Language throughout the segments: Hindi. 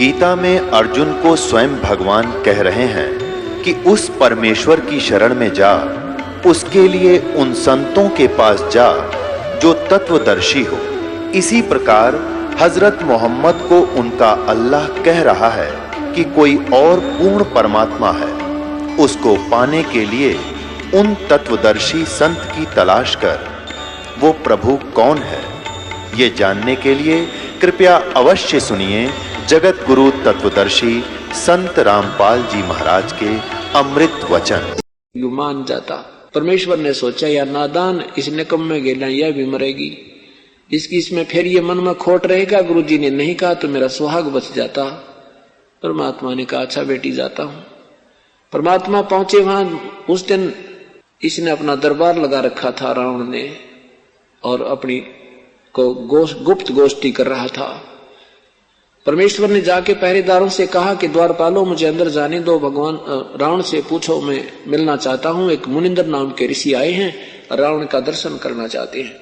गीता में अर्जुन को स्वयं भगवान कह रहे हैं कि उस परमेश्वर की शरण में जा, उसके लिए उन संतों के पास जा जो तत्वदर्शी हो। इसी प्रकार हजरत मोहम्मद को उनका अल्लाह कह रहा है कि कोई और पूर्ण परमात्मा है, उसको पाने के लिए उन तत्वदर्शी संत की तलाश कर। वो प्रभु कौन है, ये जानने के लिए कृपया अवश्य सुनिए जगत गुरु तत्वदर्शी संत रामपाल जी महाराज के अमृत वचन। मान जाता, परमेश्वर ने सोचा या नादान इस निकम में गेला, यह भी मरेगी, इसमें फिर ये मन में खोट रहेगा। गुरु जी ने नहीं कहा तो मेरा सुहाग बच जाता। परमात्मा ने कहा अच्छा बेटी जाता हूं। परमात्मा पहुंचे वहां। उस दिन इसने अपना दरबार लगा रखा था रावण ने, और अपनी को गुप्त गोष्ठी कर रहा था। परमेश्वर ने जाके पहरेदारों से कहा कि द्वारपालों मुझे अंदर जाने दो, भगवान रावण से पूछो मैं मिलना चाहता हूं। एक मुनिंदर नाम के ऋषि आए हैं, रावण का दर्शन करना चाहते हैं।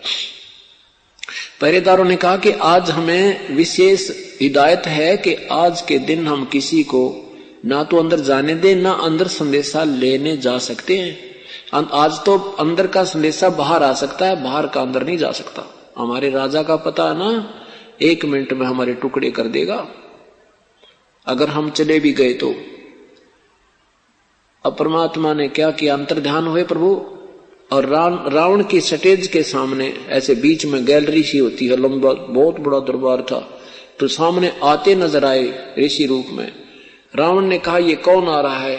पहरेदारों ने कहा कि आज हमें विशेष हिदायत है कि आज के दिन हम किसी को ना तो अंदर जाने दें, ना अंदर संदेशा लेने जा सकते हैं। आज तो अंदर का संदेशा बाहर आ सकता है, बाहर का अंदर नहीं जा सकता। हमारे राजा का पता है ना, 1 मिनट में हमारे टुकड़े कर देगा अगर हम चले भी गए तो। अब परमात्मा ने क्या किया, अंतर्ध्यान हुए प्रभु, और रावण की स्टेज के सामने ऐसे बीच में गैलरी सी होती है, लंबा बहुत बड़ा दरबार था, तो सामने आते नजर आए ऋषि रूप में। रावण ने कहा ये कौन आ रहा है,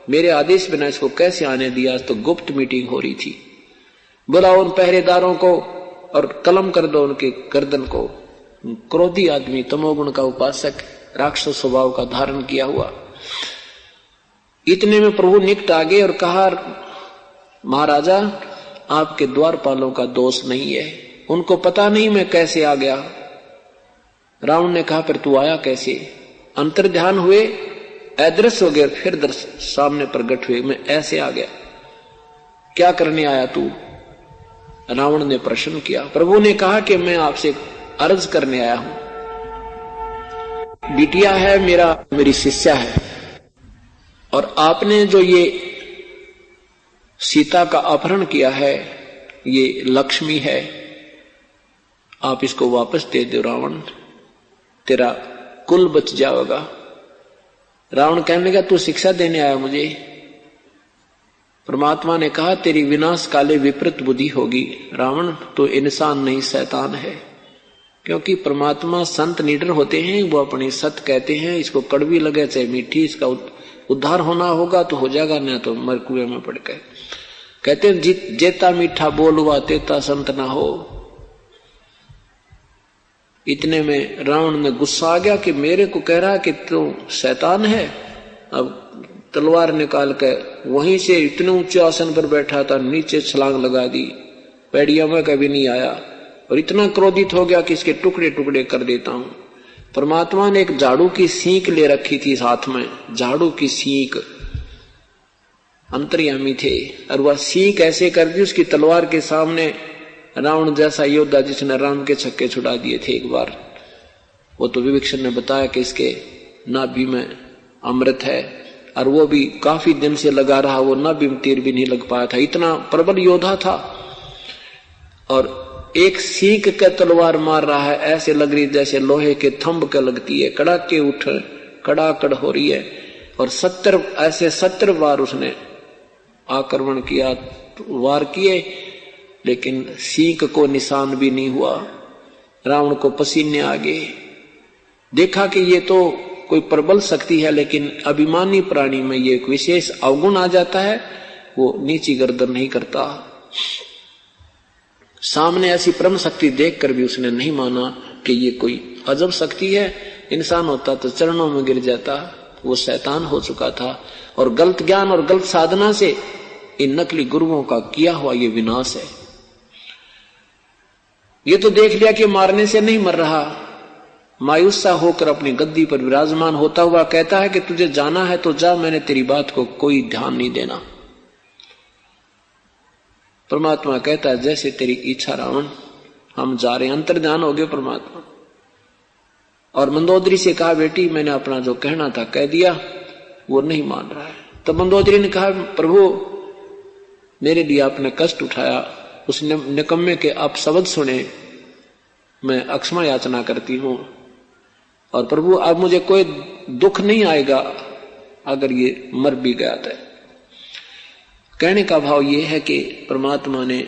मेरे आदेश बिना इसको कैसे आने दिया। तो गुप्त मीटिंग हो रही थी। बुलाओ उन पहरेदारों को और कलम कर दो उनके गर्दन को। क्रोधी आदमी, तमोगुण का उपासक, राक्षस स्वभाव का धारण किया हुआ। इतने में प्रभु निकट आ गए और कहा महाराजा आपके द्वारपालों का दोष नहीं है, उनको पता नहीं मैं कैसे आ गया। रावण ने कहा फिर तू आया कैसे। अंतर्ध्यान हुए, अदृश्य हो गए, फिर सामने प्रकट हुए, मैं ऐसे आ गया। क्या करने आया तू, रावण ने प्रश्न किया। प्रभु ने कहा कि मैं आपसे अर्ज करने आया हूं। बिटिया है मेरी शिष्या है, और आपने जो ये सीता का अपहरण किया है, ये लक्ष्मी है, आप इसको वापस दे दो रावण, तेरा कुल बच जाएगा। रावण कहने लगा तू शिक्षा देने आया मुझे। परमात्मा ने कहा तेरी विनाश काले विपरीत बुद्धि होगी रावण, तो इंसान नहीं शैतान है। क्योंकि परमात्मा संत नीडर होते हैं, वो अपनी सत्य कहते हैं, इसको कड़वी लगे चाहे मीठी, इसका उद्धार होना होगा तो हो जाएगा, न तो मर कुएं में पड़ गए। कहते हैं जेता मीठा बोलवा तेता संत ना हो। इतने में रावण ने गुस्सा आ गया कि मेरे को कह रहा है कि तू शैतान है। अब तलवार निकाल कर वहीं से इतने ऊंचे आसन पर बैठा था, नीचे छलांग लगा दी, पैड़िया में कभी नहीं आया, और इतना क्रोधित हो गया कि इसके टुकड़े टुकड़े कर देता हूं। परमात्मा ने एक झाड़ू की सींक ले रखी थी साथ में, झाड़ू की सींक, अंतर्यामी थे, और वह सींक ऐसे कर दी उसकी तलवार के सामने। रावण जैसा योद्धा जिसने राम के छक्के छुड़ा दिए थे एक बार, वो तो विभीषण ने बताया कि इसके नाभि में अमृत है, और वो भी काफी दिन से लगा रहा, वो नाभि में तीर भी नहीं लग पाया था, इतना प्रबल योद्धा था। और एक सींक के तलवार मार रहा है, ऐसे लग रही जैसे लोहे के थंब के लगती है, कड़ाके उठ कड़ाकड़ हो रही है। और 70 बार उसने आक्रमण किया, वार किए, लेकिन सींक को निशान भी नहीं हुआ। रावण को पसीने आ गए। देखा कि ये तो कोई प्रबल शक्ति है, लेकिन अभिमानी प्राणी में ये एक विशेष अवगुण आ जाता है, वो नीची गर्दन नहीं करता। सामने ऐसी परम शक्ति देखकर भी उसने नहीं माना कि ये कोई अजब शक्ति है। इंसान होता तो चरणों में गिर जाता, वो शैतान हो चुका था। और गलत ज्ञान और गलत साधना से इन नकली गुरुओं का किया हुआ ये विनाश है। ये तो देख लिया कि मारने से नहीं मर रहा, मायूस सा होकर अपनी गद्दी पर विराजमान होता हुआ कहता है कि तुझे जाना है तो जा, मैंने तेरी बात को कोई ध्यान नहीं देना। परमात्मा कहता है जैसे तेरी इच्छा रावण, हम जा रहे हैं। अंतर्ध्यान हो गए परमात्मा। और मंदोदरी से कहा, बेटी मैंने अपना जो कहना था कह दिया, वो नहीं मान रहा है। तब मंदोदरी ने कहा, प्रभु मेरे लिए आपने कष्ट उठाया, उस निकम्मे के आप शब्द सुने, मैं अक्षमा याचना करती हूं, और प्रभु अब मुझे कोई दुख नहीं आएगा अगर ये मर भी गया था। कहने का भाव ये है कि परमात्मा ने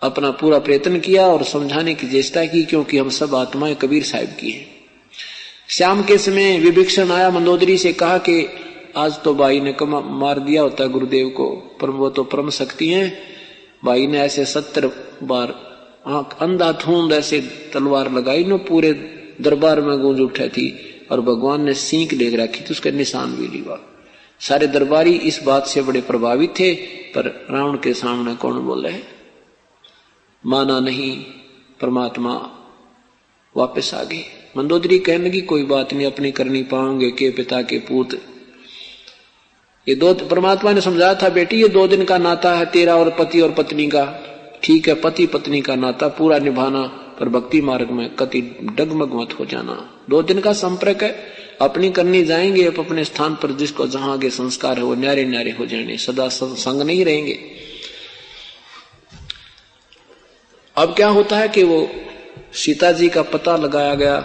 अपना पूरा प्रयत्न किया और समझाने की चेष्टा की, क्योंकि हम सब आत्माएं कबीर साहिब की हैं। शाम के समय विभीषण आया, मंदोदरी से कहा कि आज तो भाई ने मार दिया होता गुरुदेव को, पर वो तो परम शक्ति हैं। भाई ने ऐसे 70 बार आंख अंधाधुंध ऐसे तलवार लगाई न, पूरे दरबार में गूंज उठे थी, और भगवान ने सींक ले रखी थी, उसका निशान भी लिया। सारे दरबारी इस बात से बड़े प्रभावित थे, पर रावण के सामने कौन बोले, माना नहीं। परमात्मा वापस आ गए। मंदोदरी कहने लगी, कोई बात नहीं, अपनी करनी पाओगे के पिता के पूत। ये दो, परमात्मा ने समझाया था, बेटी ये 2 दिन का नाता है तेरा और पति और पत्नी का, ठीक है, पति पत्नी का नाता पूरा निभाना, पर भक्ति मार्ग में कति डगमग मत हो जाना। 2 दिन का संपर्क है, अपनी करनी जाएंगे अपने स्थान पर, जिसको जहां आगे संस्कार है वो न्यारे न्यारे हो जाएंगे, सदा संग नहीं रहेंगे। अब क्या होता है कि वो सीता जी का पता लगाया गया,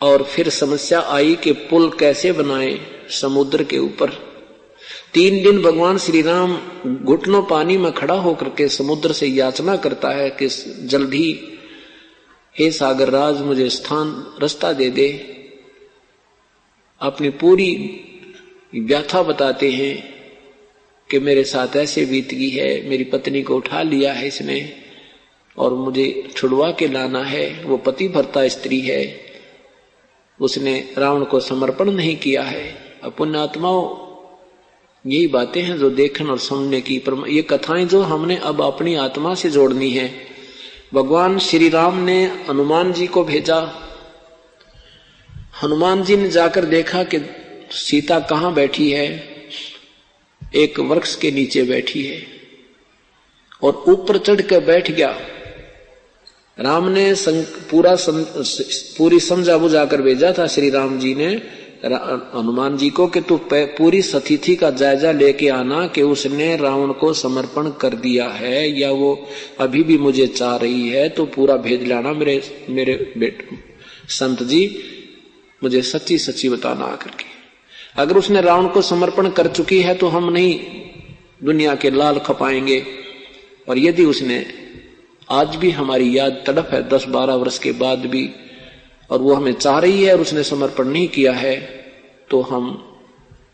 और फिर समस्या आई कि पुल कैसे बनाए समुद्र के ऊपर। 3 दिन भगवान श्री राम घुटनों पानी में खड़ा होकर के समुद्र से याचना करता है कि जल्दी हे सागर राज मुझे स्थान रास्ता दे दे। अपनी पूरी व्याथा बताते हैं कि मेरे साथ ऐसे बीत गई है, मेरी पत्नी को उठा लिया है इसने और मुझे छुड़वा के लाना है। वो पति भर्ता स्त्री है, उसने रावण को समर्पण नहीं किया है। पुण्य आत्माओं, यही बातें हैं जो देखने और समझने की, ये कथाएं जो हमने अब अपनी आत्मा से जोड़नी है। भगवान श्री राम ने हनुमान जी को भेजा। हनुमान जी ने जाकर देखा कि सीता कहाँ बैठी है, एक वृक्ष के नीचे बैठी है, और ऊपर चढ़ कर बैठ गया। राम ने पूरी समझा बुझा कर भेजा था श्री राम जी ने हनुमान जी को कि तू पूरी स्थिति का जायजा लेके आना कि उसने रावण को समर्पण कर दिया है या वो अभी भी मुझे चाह रही है, तो पूरा भेद लाना मेरे बेटे संत जी, मुझे सच्ची सच्ची बताना आकर के। अगर उसने रावण को समर्पण कर चुकी है तो हम नहीं दुनिया के लाल खपाएंगे, और यदि उसने आज भी हमारी याद तड़प है 10-12 वर्ष के बाद भी, और वो हमें चाह रही है और उसने समर्पण नहीं किया है, तो हम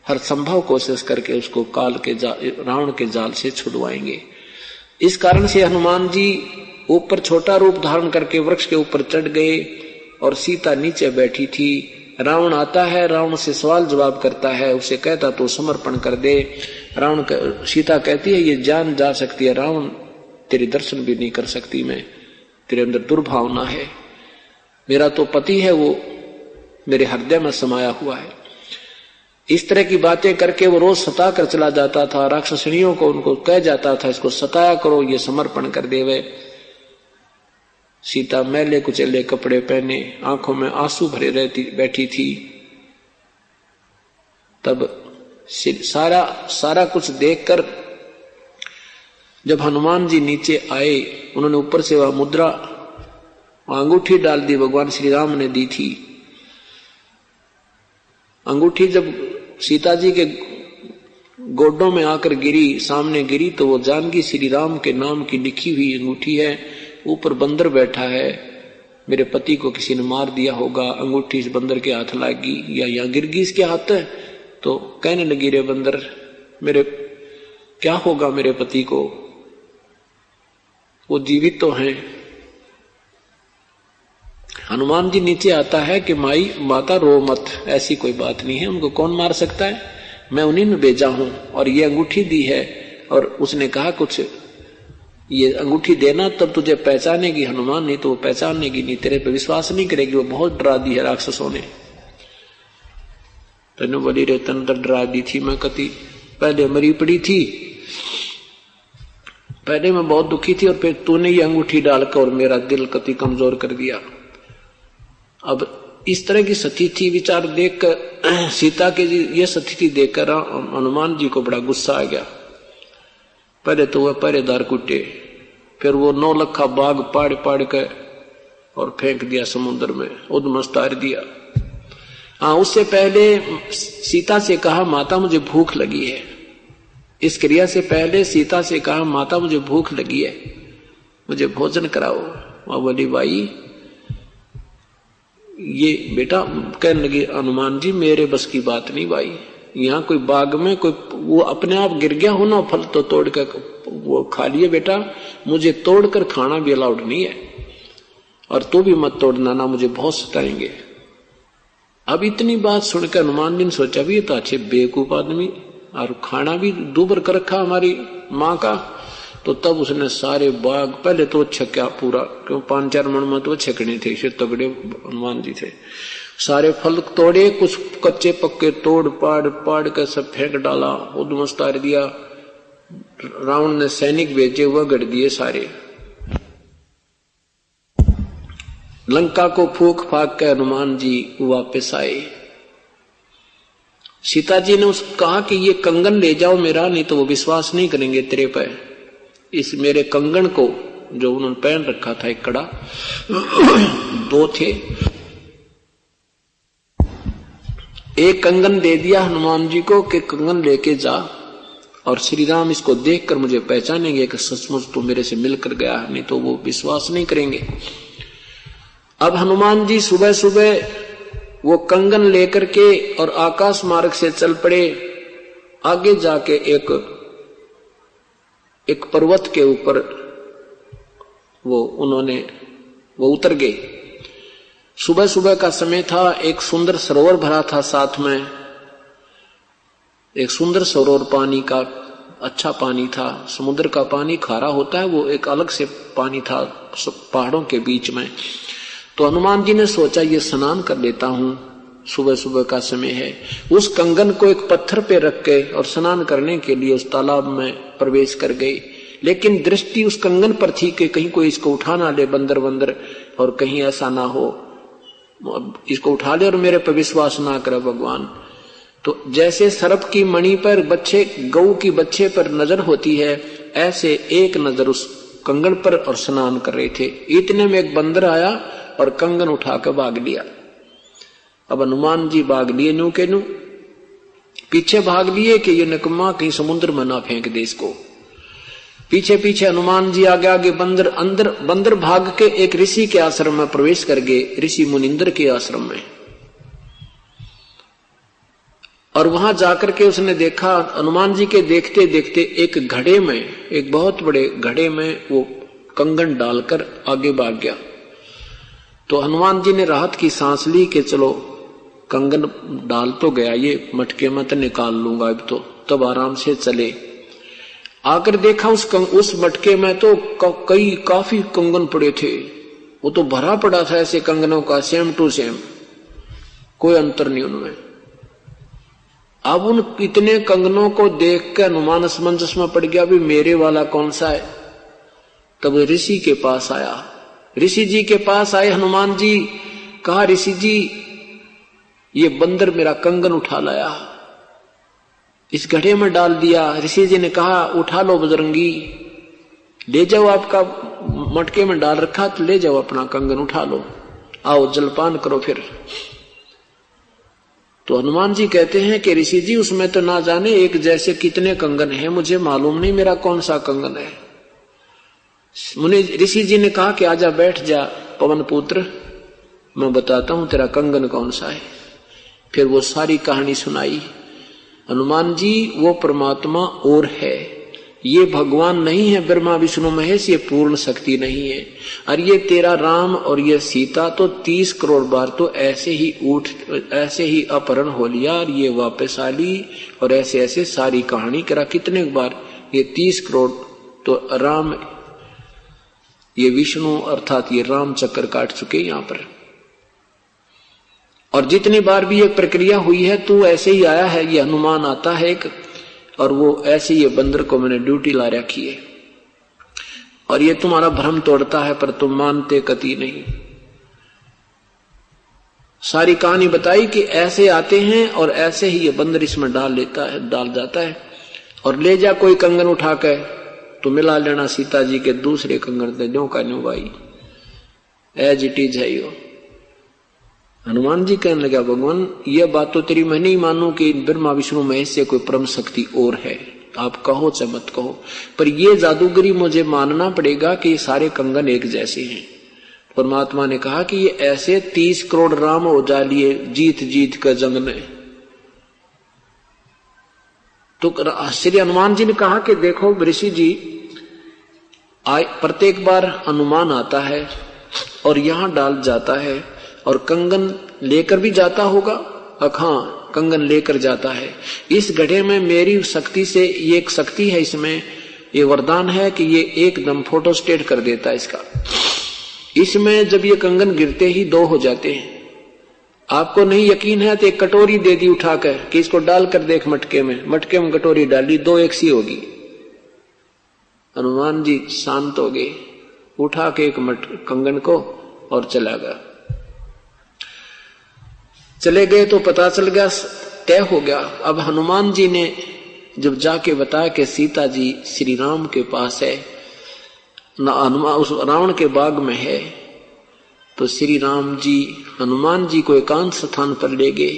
हर संभव कोशिश करके उसको रावण के जाल से छुड़वाएंगे। इस कारण से हनुमान जी ऊपर छोटा रूप धारण करके वृक्ष के ऊपर चढ़ गए और सीता नीचे बैठी थी। रावण आता है, रावण से सवाल जवाब करता है, उसे कहता तो समर्पण कर दे। सीता कहती है ये जान जा सकती है रावण, तेरे दर्शन भी नहीं कर सकती मैं, तेरे अंदर दुर्भावना है, मेरा तो पति है वो मेरे हृदय में समाया हुआ है। इस तरह की बातें करके वो रोज सता कर चला जाता था। राक्षसनियों को उनको कह जाता था इसको सताया करो, ये समर्पण कर देवे। सीता मैले कुचले कपड़े पहने, आंखों में आंसू भरे बैठी थी। तब सारा कुछ देखकर जब हनुमान जी नीचे आए, उन्होंने ऊपर से वह मुद्रा अंगूठी डाल दी, भगवान श्री राम ने दी थी। अंगूठी जब सीता जी के गोडों में आकर गिरी, सामने गिरी, तो वो जानकी श्री राम के नाम की लिखी हुई अंगूठी है। ऊपर बंदर बैठा है, मेरे पति को किसी ने मार दिया होगा, अंगूठी इस बंदर के हाथ लगी या यहाँ गिर गई इसके हाथ। तो कहने लगी रे बंदर, मेरे क्या होगा मेरे पति को, वो जीवित तो हैं। हनुमान जी नीचे आता है कि माता रो मत, ऐसी कोई बात नहीं है, उनको कौन मार सकता है, मैं उन्हीं में भेजा हूं और ये अंगूठी दी है। और उसने कहा कुछ ये अंगूठी देना तब तुझे पहचानेगी हनुमान, नहीं तो वो पहचानेगी नहीं, तेरे पे विश्वास नहीं करेगी, वो बहुत डरा दी है राक्षसों ने। तनु बली रे तन डरा दी थी मैं कति, पहले मरी पड़ी थी, पहले मैं बहुत दुखी थी और फिर तूने ये अंगूठी डालकर और मेरा दिल कति कमजोर कर दिया। अब इस तरह की स्थिति विचार देखकर, सीता की ये स्थिति देखकर हनुमान जी को बड़ा गुस्सा आ गया। पहले तो वह पहरेदार कुटे, फिर वो 9 लखा बाघ पाड़ पाड़ के और फेंक दिया समुद्र में, उद्मस्त तार दिया। हाँ, उससे पहले सीता से कहा माता मुझे भूख लगी है। इस क्रिया से पहले सीता से कहा माता मुझे भूख लगी है, मुझे भोजन कराओ। वह बोली भाई ये बेटा, कहने लगी हनुमान जी मेरे बस की बात नहीं भाई, यहाँ कोई बाग में कोई वो अपने आप गिर गया हो ना, फल तो तोड़ कर वो खा लिए बेटा, मुझे तोड़कर खाना भी अलाउड नहीं है, और तू भी मत तोड़ना ना, मुझे बहुत सताएंगे। अब इतनी बात सुनकर हनुमान जी ने सोचा भी ये तो अच्छे बेवकूफ आदमी, और खाना भी दूबर कर रखा हमारी माँ का। तो तब उसने सारे बाग, पहले तो छक्या पूरा, क्यों 5-4 मन में तो छकने थे, से तगड़े हनुमान जी थे। सारे फल तोड़े, कुछ कच्चे पक्के तोड़ पाड़ पाड़ कर सब फेंक डाला, उद्मस्त तार दिया। रावण ने सैनिक भेजे, वह गढ़ दिए सारे। लंका को फूक फाक के हनुमान जी वापस आए। सीता जी ने कहा कि ये कंगन ले जाओ मेरा, नहीं तो वो विश्वास नहीं करेंगे तेरे पर। इस मेरे कंगन को जो उन्होंने पहन रखा था, एक कड़ा 2 थे, एक कंगन दे दिया हनुमान जी को कि कंगन लेके जा, और श्री राम इसको देखकर मुझे पहचानेंगे कि सचमुच तो मेरे से मिलकर गया, नहीं तो वो विश्वास नहीं करेंगे। अब हनुमान जी सुबह सुबह वो कंगन लेकर के और आकाश मार्ग से चल पड़े। आगे जाके एक पर्वत के ऊपर वो उतर गए। सुबह सुबह का समय था, एक सुंदर सरोवर भरा था साथ में, एक सुंदर सरोवर, पानी का अच्छा पानी था। समुद्र का पानी खारा होता है, वो एक अलग से पानी था पहाड़ों के बीच में। तो हनुमान जी ने सोचा ये स्नान कर लेता हूं, सुबह सुबह का समय है। उस कंगन को एक पत्थर पे रख के और स्नान करने के लिए उस तालाब में प्रवेश कर गए। लेकिन दृष्टि उस कंगन पर थी कि कहीं कोई इसको उठा ना ले, बंदर, और कहीं ऐसा ना हो इसको उठा ले और मेरे पर विश्वास ना करे भगवान। तो जैसे सर्प की मणि पर बच्चे, गऊ की बच्चे पर नजर होती है, ऐसे एक नजर उस कंगन पर और स्नान कर रहे थे। इतने में एक बंदर आया और कंगन उठाकर भाग लिया। अब हनुमान जी भाग लिए, न्यू के न्यू पीछे भाग लिए कि ये निकम्मा कहीं समुद्र में ना फेंक दे इसको। पीछे पीछे हनुमान जी आगे आगे, बंदर भाग के एक ऋषि के आश्रम में प्रवेश कर गए, ऋषि मुनिंद्र के आश्रम में। और वहां जाकर के उसने देखा, हनुमान जी के देखते देखते एक घड़े में, एक बहुत बड़े घड़े में वो कंगन डालकर आगे भाग गया। तो हनुमान जी ने राहत की सांस ली कि चलो कंगन डाल तो गया, ये मटके में तो निकाल लूंगा अब तो, तब आराम से चले। आकर देखा उस मटके में तो काफी कंगन पड़े थे, वो तो भरा पड़ा था ऐसे कंगनों का, सेम टू सेम, कोई अंतर नहीं उनमें। अब उन इतने कंगनों को देख कर हनुमान असमंजस में पड़ गया, भी मेरे वाला कौन सा है। तब ऋषि के पास आया, ऋषि जी के पास आए हनुमान जी, कहा ऋषि जी ये बंदर मेरा कंगन उठा लाया, इस घड़े में डाल दिया। ऋषि जी ने कहा उठा लो बजरंगी, ले जाओ, आपका मटके में डाल रखा तो ले जाओ अपना कंगन उठा लो, आओ जलपान करो फिर। तो हनुमान जी कहते हैं कि ऋषि जी उसमें तो ना जाने एक जैसे कितने कंगन हैं, मुझे मालूम नहीं मेरा कौन सा कंगन है। मुनि ऋषि जी ने कहा कि आजा बैठ जा पवन पुत्र, मैं बताता हूं तेरा कंगन कौन सा है। फिर वो सारी कहानी सुनाई। हनुमान जी वो परमात्मा और है, ये भगवान नहीं है ब्रह्मा विष्णु महेश, ये पूर्ण शक्ति नहीं है। और ये तेरा राम और ये सीता तो 30 करोड़ बार तो ऐसे ही अपहरण हो लिया और ये वापस आ ली, और ऐसे ऐसे सारी कहानी करा कितने बार, ये 30 करोड़ तो राम, ये विष्णु अर्थात ये राम चक्कर काट चुके यहाँ पर। और जितनी बार भी ये प्रक्रिया हुई है तू ऐसे ही आया है, ये हनुमान आता है एक, और वो ऐसे ये बंदर को मैंने ड्यूटी ला रखी है। और ये तुम्हारा भ्रम तोड़ता है, पर तुम मानते कति नहीं। सारी कहानी बताई कि ऐसे आते हैं और ऐसे ही ये बंदर इसमें डाल जाता है और ले जा कोई कंगन उठा कर तो मिला लेना सीता जी के दूसरे कंगन से, न्यू का न्यू भाई, एज इट इज है यो। हनुमान जी कहने लगा, भगवान ये बात तो तेरी मैं नहीं मानू कि ब्रह्मा विष्णु महेश से कोई परम शक्ति और है, आप कहो चाहे मत कहो, पर ये जादूगरी मुझे मानना पड़ेगा कि ये सारे कंगन एक जैसे हैं। परमात्मा ने कहा कि ये ऐसे 30 करोड़ राम हो जा लिए जीत जीत कर जंग ने। तो श्री हनुमान जी ने कहा कि देखो ऋषि जी, प्रत्येक बार हनुमान आता है और यहां डाल जाता है और कंगन लेकर भी जाता होगा। हाँ, कंगन लेकर जाता है। इस घड़े में मेरी शक्ति से, ये एक शक्ति है इसमें, ये वरदान है कि ये एकदम फोटो स्टेट कर देता है इसका। इसमें जब ये कंगन गिरते ही 2 हो जाते हैं। आपको नहीं यकीन है तो एक कटोरी दे दी उठाकर कि इसको डालकर देख मटके में कटोरी डाली, 2 एक सी होगी। हनुमान जी शांत हो गए, उठा के एक कंगन को और चला गया। चले गए तो पता चल गया, तय हो गया। अब हनुमान जी ने जब जाके बताया कि सीता जी श्री राम के पास है, हनुमान उस रावण के बाग में है, तो श्री राम जी हनुमान जी को एकांत स्थान पर ले गए।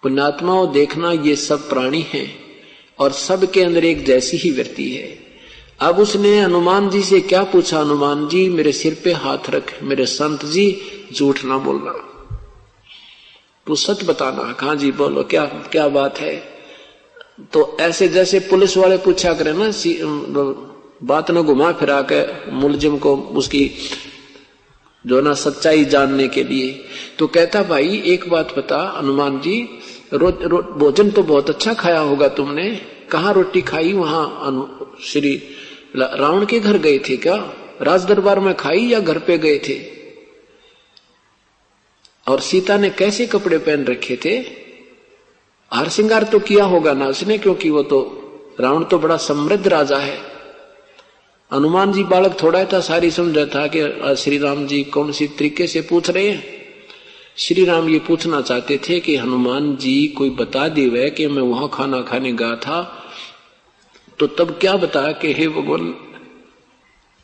पुण्यात्माओं, देखना ये सब प्राणी हैं और सबके अंदर एक जैसी ही वृत्ति है। अब उसने हनुमान जी से क्या पूछा, हनुमान जी मेरे सिर पे हाथ रख, मेरे संत जी झूठ ना बोलना, तू सच बताना। कहा जी बोलो, क्या क्या बात है। तो ऐसे जैसे पुलिस वाले पूछा करे ना, बात न घुमा फिरा के मुलजिम को उसकी जो ना सच्चाई जानने के लिए। तो कहता भाई एक बात बता हनुमान जी, रोज भोजन तो बहुत अच्छा खाया होगा तुमने, कहाँ रोटी खाई? वहां श्री रावण के घर गए थे क्या? राज दरबार में खाई या घर पे गए थे? और सीता ने कैसे कपड़े पहन रखे थे? हार श्रृंगार तो किया होगा ना उसने, क्योंकि वो तो रावण तो बड़ा समृद्ध राजा है। हनुमान जी बालक थोड़ा था, सारी समझा था कि श्री राम जी कौन सी तरीके से पूछ रहे हैं। श्री राम ये पूछना चाहते थे कि हनुमान जी कोई बता देवे कि मैं वहां खाना खाने गया था, तो तब क्या बताया कि हे भगवान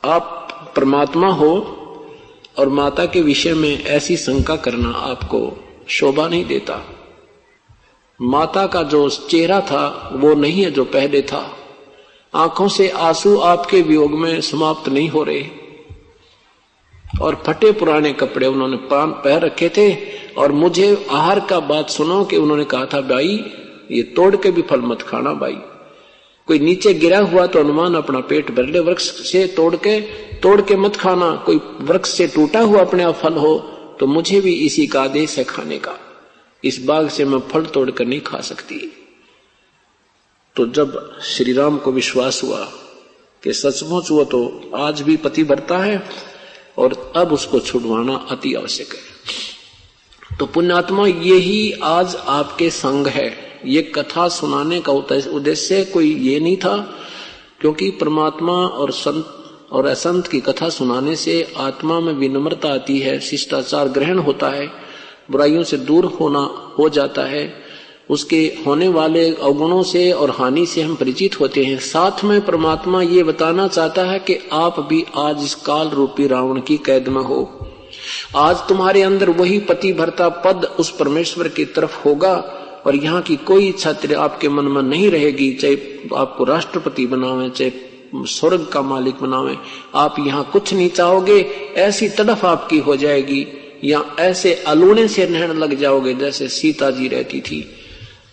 आप परमात्मा हो और माता के विषय में ऐसी शंका करना आपको शोभा नहीं देता। माता का जो चेहरा था वो नहीं है जो पहले था। आंखों से आंसू आपके वियोग में समाप्त नहीं हो रहे और फटे पुराने कपड़े उन्होंने पहन रखे थे। और मुझे आहार का बात सुनो कि उन्होंने कहा था भाई ये तोड़ के भी फल मत खाना, भाई कोई नीचे गिरा हुआ तो हनुमान अपना पेट भर ले, वृक्ष से तोड़ के मत खाना। कोई वृक्ष से टूटा हुआ अपने आप फल हो तो मुझे भी इसी का आदेश है खाने का, इस बाग से मैं फल तोड़ कर नहीं खा सकती। तो जब श्री राम को विश्वास हुआ कि सचमुच वो तो आज भी पति भरता है और अब उसको छुड़वाना अति आवश्यक है। तो पुण्यात्मा यही आज आपके संग है। ये कथा सुनाने का उद्देश्य कोई ये नहीं था, क्योंकि परमात्मा और संत और असंत की कथा सुनाने से आत्मा में विनम्रता आती है, शिष्टाचार ग्रहण होता है, बुराइयों से दूर हो जाता है, उसके होने वाले अवगुणों से और हानि से हम परिचित होते हैं। साथ में परमात्मा ये बताना चाहता है कि आप भी आज इस काल रूपी रावण की कैद में हो। आज तुम्हारे अंदर वही पति भरता पद उस परमेश्वर की तरफ होगा और यहाँ की कोई इच्छा आपके मन में नहीं रहेगी, चाहे आपको राष्ट्रपति बनावे चाहे स्वर्ग का मालिक बनावे, आप यहाँ कुछ नहीं चाहोगे। ऐसी तड़फ आपकी हो जाएगी या ऐसे अलूने से रहने लग जाओगे जैसे सीता जी रहती थी।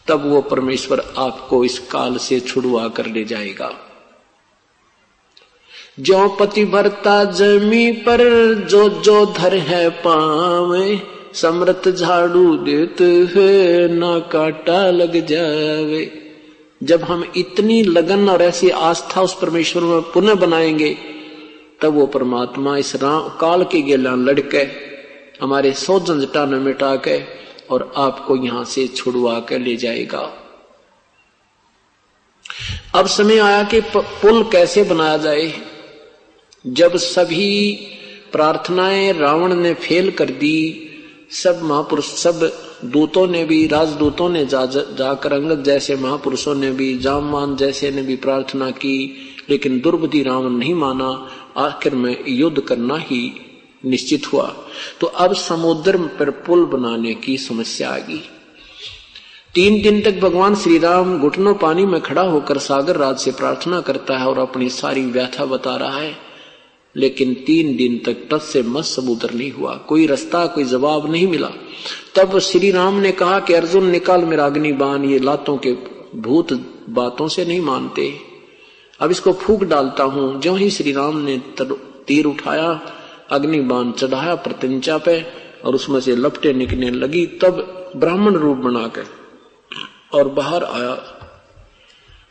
तब वो परमेश्वर आपको इस काल से छुड़वा कर ले जाएगा। जो पति भरता जमी पर जो धर है पावे, समृत झाड़ू देते हुए ना काटा लग जावे। जब हम इतनी लगन और ऐसी आस्था उस परमेश्वर में पुनः बनाएंगे तब वो परमात्मा इस काल के गेला लड़के हमारे सौ झंझटा न मिटा के और आपको यहां से छुड़वा कर ले जाएगा। अब समय आया कि पुल कैसे बनाया जाए। जब सभी प्रार्थनाएं रावण ने फेल कर दी, सब महापुरुष, सब दूतों ने भी, राजदूतों ने जाकर अंगद जैसे महापुरुषों ने भी, जामवान जैसे ने भी प्रार्थना की, लेकिन दुर्बुद्धि रावण नहीं माना। आखिर में युद्ध करना ही निश्चित हुआ। तो अब समुद्र पर पुल बनाने की समस्या आ गई। 3 दिन तक भगवान श्री राम घुटनों पानी में खड़ा होकर सागर राज से प्रार्थना करता है और अपनी सारी व्यथा बता रहा है, लेकिन 3 दिन तक तट से मत समुद्र नहीं हुआ, कोई रास्ता, कोई जवाब नहीं मिला। तब श्री राम ने कहा कि अर्जुन निकाल मेरा अग्नि बाण, ये लातों के भूत बातों से नहीं मानते, अब इसको फूंक डालता हूं। ज्यों ही श्री राम ने तीर उठाया, अग्नि बाण चढ़ाया प्रत्यंचा पे और उसमें से लपटें निकलने लगी, तब ब्राह्मण रूप बनाकर और बाहर आया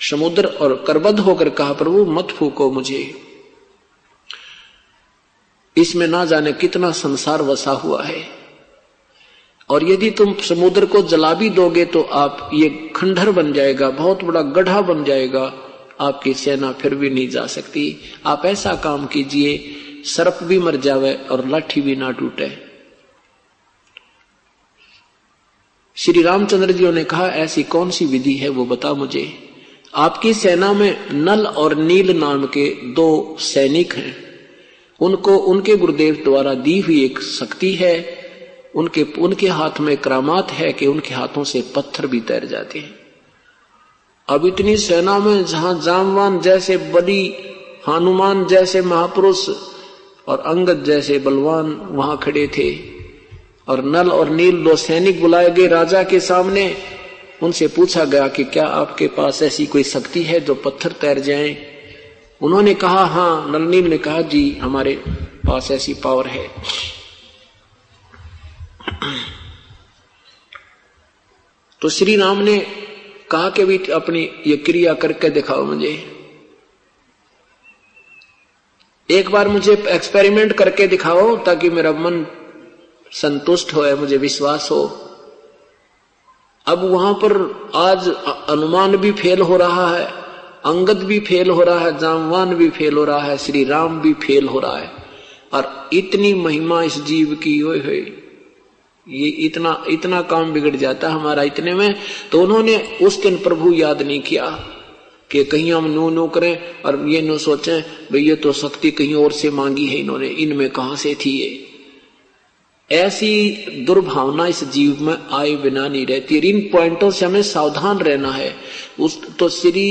समुद्र और करबद्ध होकर कहा, प्रभु मत फूको मुझे, इसमें ना जाने कितना संसार वसा हुआ है, और यदि तुम समुद्र को जला भी दोगे तो आप ये खंडहर बन जाएगा, बहुत बड़ा गड्ढा बन जाएगा, आपकी सेना फिर भी नहीं जा सकती। आप ऐसा काम कीजिए, सर्प भी मर जावे और लाठी भी ना टूटे। श्री रामचंद्र जी ने कहा, ऐसी कौन सी विधि है वो बता मुझे। आपकी सेना में नल और नील नाम के 2 सैनिक हैं, उनको उनके गुरुदेव द्वारा दी हुई एक शक्ति है, उनके हाथ में करामात है कि उनके हाथों से पत्थर भी तैर जाते हैं। अब इतनी सेना में जहां जामवान जैसे बलि, हनुमान जैसे महापुरुष और अंगद जैसे बलवान वहां खड़े थे, और नल और नील 2 सैनिक बुलाए गए राजा के सामने। उनसे पूछा गया कि क्या आपके पास ऐसी कोई शक्ति है जो पत्थर तैर जाएं? उन्होंने कहा हाँ। नल नील ने कहा जी हमारे पास ऐसी पावर है। तो श्री राम ने कहा कि भी अपनी ये क्रिया करके दिखाओ मुझे, एक बार मुझे एक्सपेरिमेंट करके दिखाओ ताकि मेरा मन संतुष्ट हो, मुझे विश्वास हो। अब वहां पर आज अनुमान भी फेल हो रहा है, अंगद भी फेल हो रहा है, जामवान भी फेल हो रहा है, श्री राम भी फेल हो रहा है, और इतनी महिमा इस जीव की ओए होए, ये इतना काम बिगड़ जाता है हमारा इतने में। तो उन्होंने उस दिन प्रभु याद नहीं किया कि कहीं हम नो करें और ये नो सोचें भाई ये तो शक्ति कहीं और से मांगी है इन्होंने, इनमें कहां से थी ये। ऐसी दुर्भावना इस जीव में आए बिना नहीं रहती। इन पॉइंटों से हमें सावधान रहना है। तो श्री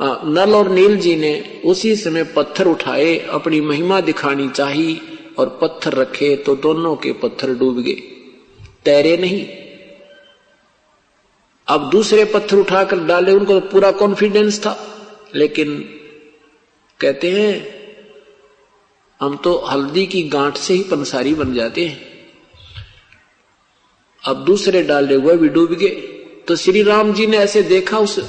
नल और नील जी ने उसी समय पत्थर उठाए, अपनी महिमा दिखानी चाहिए, और पत्थर रखे तो दोनों के पत्थर डूब गए, तैरे नहीं। अब दूसरे पत्थर उठाकर डाले, उनको तो पूरा कॉन्फिडेंस था, लेकिन कहते हैं हम तो हल्दी की गांठ से ही पंसारी बन जाते हैं। अब दूसरे डाले हुए भी डूब गए। तो श्री राम जी ने ऐसे देखा उस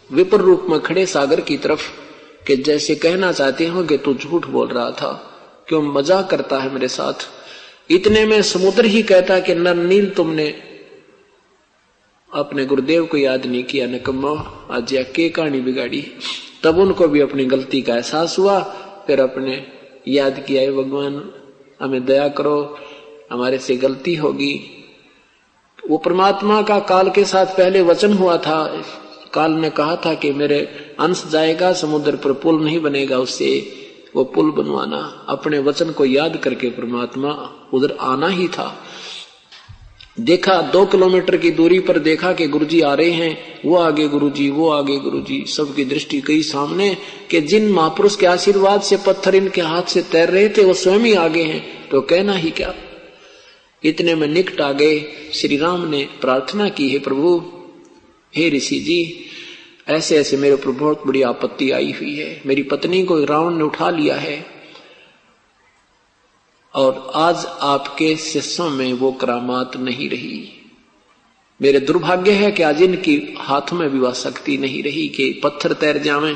विपर रूप में खड़े सागर की तरफ कि जैसे कहना चाहते हो कि तू झूठ बोल रहा था, क्यों मजाक करता है मेरे साथ। इतने में समुद्र ही कहता कि नल नील तुमने अपने गुरुदेव को याद नहीं किया, निकम्मा, आज के कहानी बिगाड़ी। तब उनको भी अपनी गलती का एहसास हुआ, फिर अपने याद किया, भगवान हमें दया करो, हमारे से गलती होगी। वो परमात्मा का काल के साथ पहले वचन हुआ था, काल ने कहा था कि मेरे अंश जाएगा, समुद्र पर पुल नहीं बनेगा, उससे वो पुल बनवाना। अपने वचन को याद करके परमात्मा उधर आना ही था। देखा 2 किलोमीटर की दूरी पर देखा कि गुरुजी आ रहे हैं, वो आगे गुरुजी, वो आगे गुरुजी, सबकी दृष्टि कई सामने कि जिन महापुरुष के आशीर्वाद से पत्थर इनके हाथ से तैर रहे थे वो स्वयं ही आगे हैं, तो कहना ही क्या। इतने में निकट आ गए। श्री राम ने प्रार्थना की, है प्रभु, हे ऋषि जी, ऐसे ऐसे मेरे ऊपर बहुत बड़ी आपत्ति आई हुई है, मेरी पत्नी को रावण ने उठा लिया है, और आज आपके शिष्यों में वो करामात नहीं रही। मेरे दुर्भाग्य है कि आज इनकी हाथों में भी वह शक्ति नहीं रही कि पत्थर तैर जावें।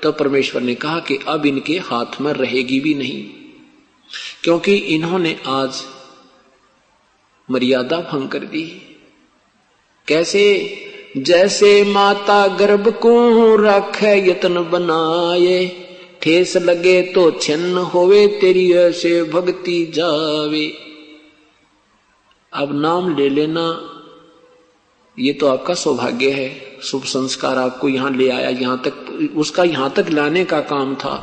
तो परमेश्वर ने कहा कि अब इनके हाथ में रहेगी भी नहीं, क्योंकि इन्होंने आज मर्यादा भंग कर दी। कैसे जैसे माता गर्भ को रखे यत्न बनाए, ठेस लगे तो छिन्न होवे तेरी ऐसे भक्ति जावे। अब नाम ले लेना ये तो आपका सौभाग्य है, शुभ संस्कार आपको यहाँ ले आया, यहाँ तक उसका यहाँ तक लाने का काम था।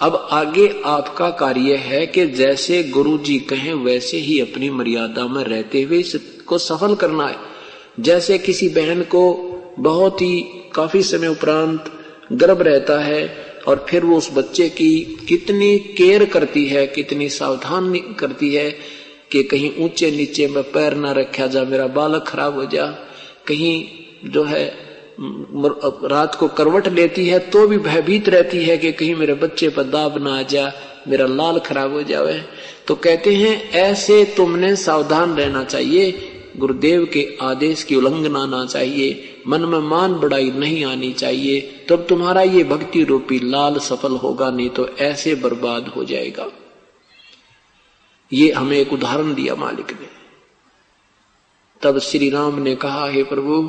अब आगे आपका कार्य है कि जैसे गुरु जी कहें वैसे ही अपनी मर्यादा में रहते हुए इसको सफल करना है। जैसे किसी बहन को बहुत ही काफी समय उपरांत गर्भ रहता है और फिर वो उस बच्चे की कितनी केयर करती है, कितनी सावधान करती है कि कहीं ऊंचे नीचे में पैर ना रखा जा, मेरा बालक खराब हो जा, कहीं जो है रात को करवट लेती है तो भी भयभीत रहती है कि कहीं मेरे बच्चे पर दाब ना आ जा, मेरा लाल खराब हो जाए। तो कहते हैं ऐसे तुमने सावधान रहना चाहिए, गुरुदेव के आदेश की उल्लंघना ना चाहिए, मन में मान बढ़ाई नहीं आनी चाहिए, तब तुम्हारा ये भक्ति रूपी लाल सफल होगा, नहीं तो ऐसे बर्बाद हो जाएगा। ये हमें एक उदाहरण दिया मालिक ने। तब श्री राम ने कहा, हे प्रभु,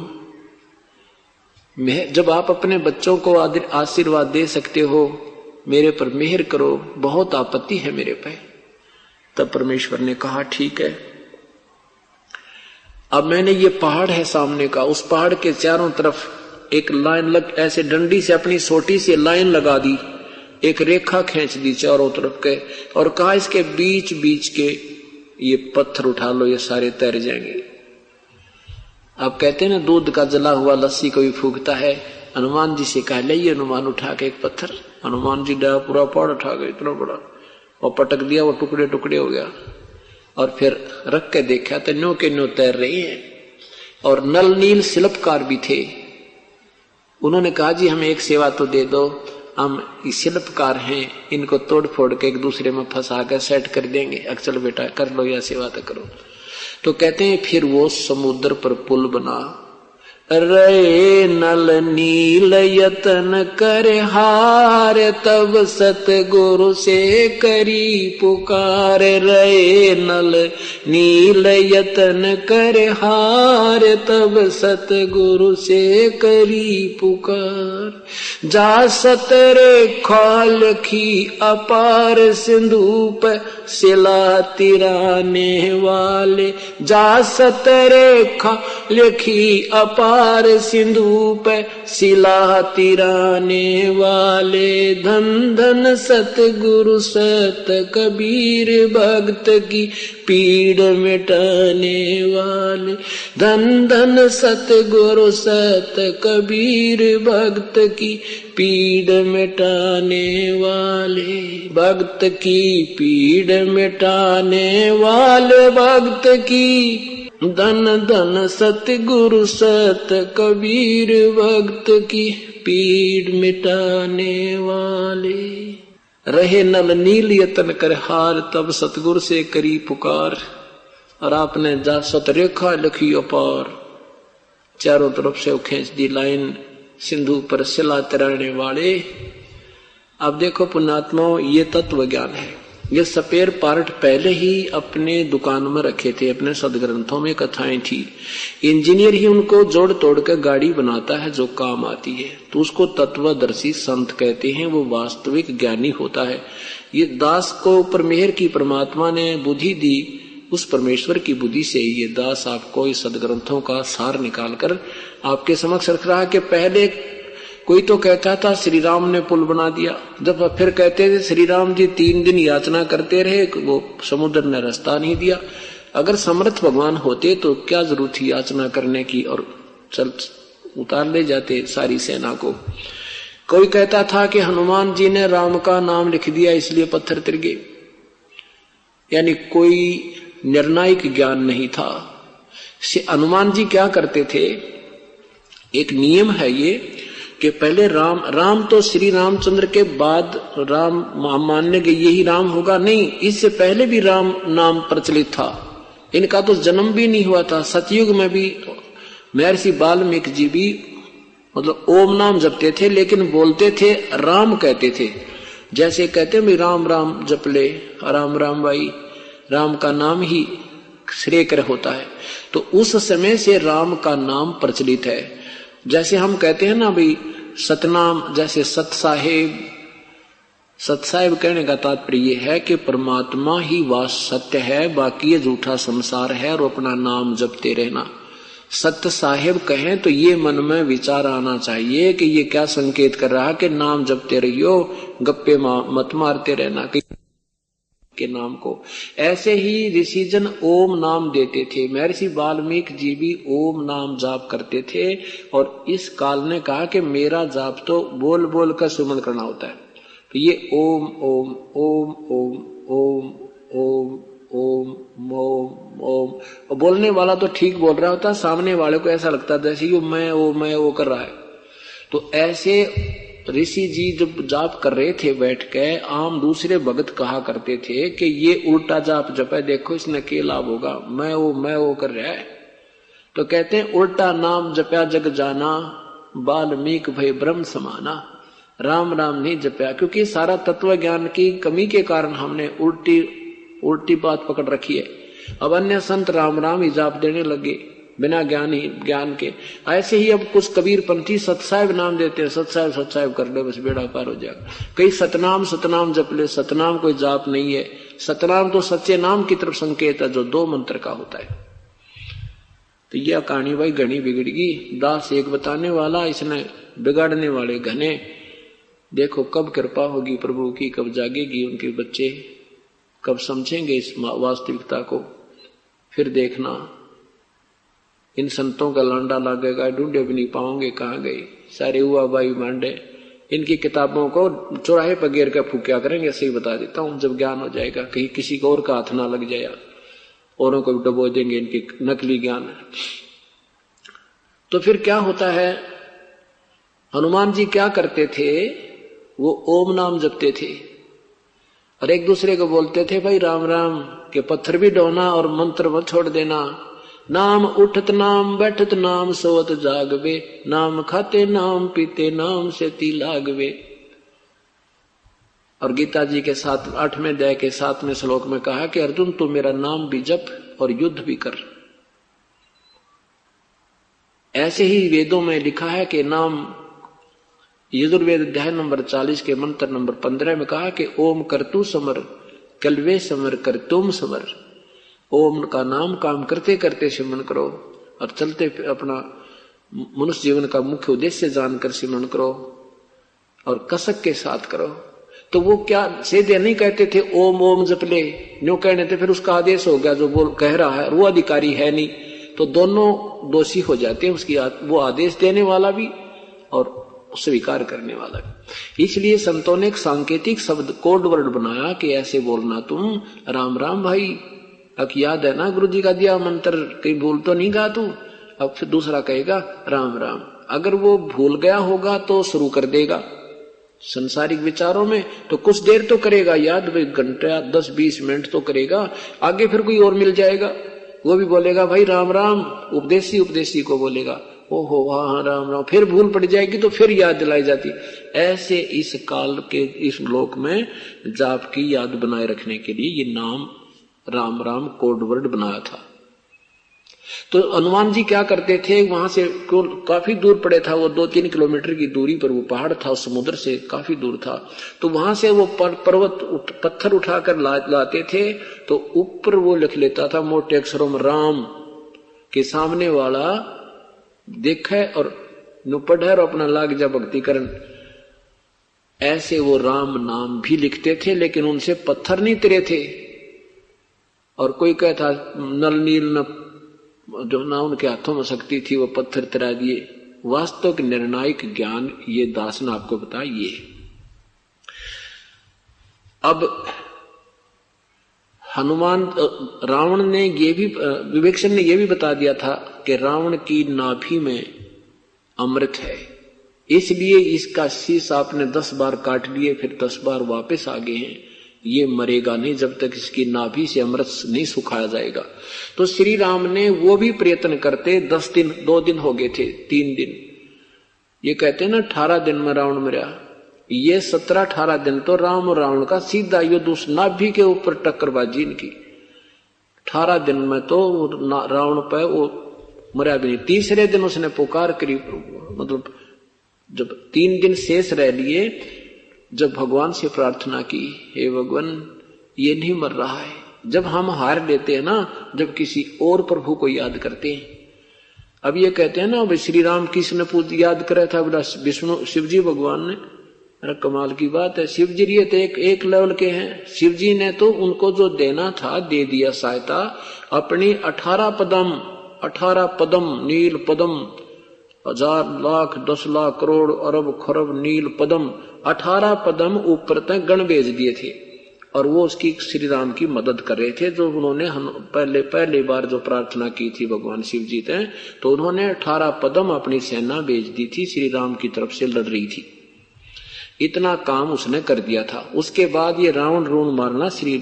जब आप अपने बच्चों को आशीर्वाद दे सकते हो, मेरे पर मेहर करो, बहुत आपत्ति है मेरे पे। तब परमेश्वर ने कहा, ठीक है, अब मैंने ये पहाड़ है सामने का, उस पहाड़ के चारों तरफ एक लाइन ऐसे डंडी से अपनी छोटी सी लाइन लगा दी, एक रेखा खींच दी चारों तरफ के, और कहा इसके बीच बीच के ये पत्थर उठा लो, ये सारे तैर जाएंगे। अब कहते हैं ना, दूध का जला हुआ लस्सी कोई फूकता है। हनुमान जी से कहा, ले ये हनुमान उठा के एक पत्थर। हनुमान जी डाया पूरा पहाड़ उठा गए, इतना बड़ा, और पटक दिया, वो टुकड़े टुकड़े हो गया। और फिर रख के देखा तो न्यो के न्यो तैर रही हैं। और नल नील शिल्पकार भी थे, उन्होंने कहा, जी हमें एक सेवा तो दे दो, हम शिल्पकार हैं, इनको तोड़ फोड़ के एक दूसरे में फंसा कर सेट कर देंगे, अक्सर बेटा कर लो या सेवा तो करो। तो कहते हैं फिर वो समुद्र पर पुल बना। रे नल नील यतन कर हार, तब सतगुरु से करी पुकार। रे नल नील यतन कर हार, तब सतगुरु से करी पुकार। जा सतरे खाल की अपार, सिंधु पर शिला तिराने वाले। जा सतरे खाल की अपार, सिंधु पे शिला तिराने वाले। धन धन सतगुरु सत कबीर, भक्त की पीड़ मिटाने वाले। धन धन सतगुरु सत कबीर, भक्त की पीड़ मिटाने वाले। भक्त की पीड़ मिटाने वाले, भक्त की। धन धन सतगुरु सत कबीर, भक्त की पीड़ मिटाने वाले। रहे नल नील यतन कर हार, तब सतगुरु से करी पुकार। और आपने जा सत रेखा लिखी अपार, चारों तरफ से खींच दी लाइन, सिंधु पर शिला तिराने वाले। अब देखो पुण्यात्माओं, ये तत्व ज्ञान है। ये सपेर पार्ट पहले ही अपने दुकान में रखे थे, अपने सदग्रंथों में कथाएं थी। इंजीनियर ही उनको जोड़ तोड़ कर गाड़ी बनाता है जो काम आती है, तो उसको तत्वदर्शी संत कहते हैं, वो वास्तविक ज्ञानी होता है। ये दास को ऊपर मेहर की परमात्मा ने बुद्धि दी, उस परमेश्वर की बुद्धि से ये दास आपको इस सदग्रंथों का सार निकालकर आपके समक्ष रख रहा है। कि पहले कोई तो कहता था श्री राम ने पुल बना दिया, जब फिर कहते थे श्री राम जी 3 दिन याचना करते रहे, वो समुद्र ने रास्ता नहीं दिया। अगर समर्थ भगवान होते तो क्या जरूरत थी याचना करने की, और चल उतार ले जाते सारी सेना को। कोई कहता था कि हनुमान जी ने राम का नाम लिख दिया इसलिए पत्थर तिर गए, यानी कोई निर्णायक ज्ञान नहीं था। हनुमान जी क्या करते थे, एक नियम है ये कि पहले राम तो श्री रामचंद्र के बाद राम मानने के यही राम होगा, नहीं, इससे पहले भी राम नाम प्रचलित था। इनका तो जन्म भी नहीं हुआ था। सतयुग में भी महर्षि वाल्मीकि जी भी मतलब ओम नाम जपते थे, लेकिन बोलते थे राम कहते थे। जैसे कहते हैं राम राम जप ले, राम राम भाई, राम का नाम ही श्रेय कर होता है। तो उस समय से राम का नाम प्रचलित है। जैसे हम कहते हैं ना भाई सतनाम, जैसे सत साहेब कहने का तात्पर्य यह है कि परमात्मा ही वास सत्य है, बाकी ये झूठा संसार है और अपना नाम जपते रहना। सत्य साहेब कहें तो ये मन में विचार आना चाहिए कि ये क्या संकेत कर रहा है कि नाम जपते रहियो, गप्पे मत मारते रहना के नाम को। ऐसे ही ऋषिजन ओम नाम देते थे। महर्षि वाल्मीकि जी भी ओम नाम जाप करते थे और इस काल ने कहा कि मेरा जाप तो बोल बोल कर सुमन करना होता है। तो ये ओम ओम ओम ओम ओम ओम ओम ओम ओम, और बोलने वाला तो ठीक बोल रहा होता, सामने वाले को ऐसा लगता है जैसे ये मैं वो कर रहा है। तो ऐसे ऋषि जी जब जाप कर रहे थे बैठ के, आम दूसरे भगत कहा करते थे कि ये उल्टा जाप जप है, देखो इसने क्या लाभ होगा, मैं वो कर रहा है। तो कहते हैं उल्टा नाम जपया जग जाना, वाल्मीकि भय ब्रह्म समाना। राम राम नहीं जपया, क्योंकि सारा तत्व ज्ञान की कमी के कारण हमने उल्टी बात पकड़ रखी है। अब अन्य संत राम राम ही जाप देने लगे बिना ज्ञान के। ऐसे ही अब कुछ कबीर पंथी सतसाहिब नाम देते हैं, सतसाहिब कर ले बस बेड़ा पार हो जाएगा। कई सतनाम जप ले, सतनाम कोई जाप नहीं है। सतनाम तो सच्चे नाम की तरफ संकेत है जो 2 मंत्र का होता है। तो यह कहानी भाई घनी बिगड़गी, दास एक बताने वाला, इसने बिगाड़ने वाले घने। देखो कब कृपा होगी प्रभु की, कब जागेगी उनके बच्चे, कब समझेंगे इस वास्तविकता को। फिर देखना इन संतों का लांडा लगेगा, ढूंढे भी नहीं पाओगे कहाँ गए सारे हुआ बाई मांडे। इनकी किताबों को चौराहे पर गिर कर फूक्या करेंगे, ऐसे ही बता देता हूँ। जब ज्ञान हो जाएगा कहीं किसी को और का हाथ ना लग जाए, औरों को भी डुबो देंगे इनकी नकली ज्ञान। तो फिर क्या होता है, हनुमान जी क्या करते थे, वो ओम नाम जपते थे और एक दूसरे को बोलते थे भाई राम राम के पत्थर भी ढोना और मंत्र मत छोड़ देना। नाम उठत नाम बैठत नाम सोवत जागवे, नाम खाते नाम पीते नाम से ती लागवे। और गीता जी के 8वें अध्याय के 7वें श्लोक में कहा कि अर्जुन तू मेरा नाम भी जप और युद्ध भी कर। ऐसे ही वेदों में लिखा है कि नाम, यजुर्वेद अध्याय नंबर 40 के मंत्र नंबर 15 में कहा कि ओम करतु समर कलवे समर कर तुम समर। ओम का नाम काम करते करते सिमरन करो और चलते अपना मनुष्य जीवन का मुख्य उद्देश्य जानकर सिमरन करो और कसक के साथ करो। तो वो क्या सीधे नहीं कहते थे ओम ओम जप ले, न्यू कहने थे, फिर उसका आदेश हो गया जो बोल कह रहा है वो अधिकारी है नहीं, तो दोनों दोषी हो जाते हैं, उसकी वो आदेश देने वाला भी और स्वीकार करने वाला भी। इसलिए संतों ने एक सांकेतिक शब्द कोड वर्ड बनाया कि ऐसे बोलना तुम राम राम भाई। अब याद है ना गुरु जी का दिया मंत्र, कहीं भूल तो नहीं गा तू। अब फिर दूसरा कहेगा राम राम। अगर वो भूल गया होगा तो शुरू कर देगा संसारिक विचारों में, तो कुछ देर तो करेगा याद, भाई घंटा 10-20 मिनट तो करेगा, आगे फिर कोई और मिल जाएगा, वो भी बोलेगा भाई राम राम, उपदेशी को बोलेगा ओहो हाँ राम राम, फिर भूल पड़ जाएगी तो फिर याद दिलाई जाती। ऐसे इस काल के इस लोक में जाप की याद बनाए रखने के लिए ये नाम राम राम कोड वर्ड बनाया था। तो हनुमान जी क्या करते थे, वहां से काफी दूर पड़े था, वो 2-3 किलोमीटर की दूरी पर वो पहाड़ था, समुद्र से काफी दूर था। तो वहां से वो पत्थर उठाकर लाते थे, तो ऊपर वो लिख लेता था मोटे अक्षरों में राम, के सामने वाला देखे और नुपढ़ और अपना लाग जा भक्ति करन। ऐसे वो राम नाम भी लिखते थे, लेकिन उनसे पत्थर नहीं तिरे थे। और कोई कहता नल नील न जो ना उनके हाथों में शक्ति थी वो पत्थर तिरा दिए। वास्तविक निर्णायक ज्ञान ये दास ने आपको बताया। ये अब हनुमान रावण ने ये भी, विवेचन ने ये भी बता दिया था कि रावण की नाभि में अमृत है, इसलिए इसका शीश आपने 10 बार काट लिए, फिर 10 बार वापस आ गए हैं। ये मरेगा नहीं जब तक इसकी नाभि से अमृत नहीं सुखाया जाएगा। तो श्री राम ने वो भी प्रयत्न करते 10 दिन, 2 दिन हो गए थे, 3 दिन। ये कहते हैं ना 18 दिन में रावण मरा, ये 17-18 दिन तो राम और रावण का सीधा युद्ध उस नाभि के ऊपर टक्करबाजी इनकी। 18 दिन में तो रावण पे वो मरा भी नहीं। तीसरे दिन उसने पुकार करी, मतलब जब 3 दिन शेष रह लिए, जब भगवान से प्रार्थना की, हे भगवान ये नहीं मर रहा है। जब हम हार लेते हैं ना, जब किसी और प्रभु को याद करते हैं। अब ये कहते हैं ना, भाई श्री राम किसने याद करा था? बोला विष्णु, शिव जी भगवान ने। अरे कमाल की बात है, शिव जी ये तो एक लेवल के हैं। शिव जी ने तो उनको जो देना था दे दिया सहायता। अपनी 18 पदम नील पदम, 1000 लाख 10 लाख करोड़ अरब खरब नील पदम, 18 पदम ऊपर तक गण भेज दिए थे। और वो उसकी श्री राम की मदद कर रहे थे। जो उन्होंने पहले बार जो प्रार्थना की थी भगवान शिव जी ने, तो उन्होंने 18 पदम अपनी सेना भेज दी थी, श्री राम की तरफ से लड़ रही थी। इतना काम उसने कर दिया था। उसके बाद ये रावण रूण मारना श्री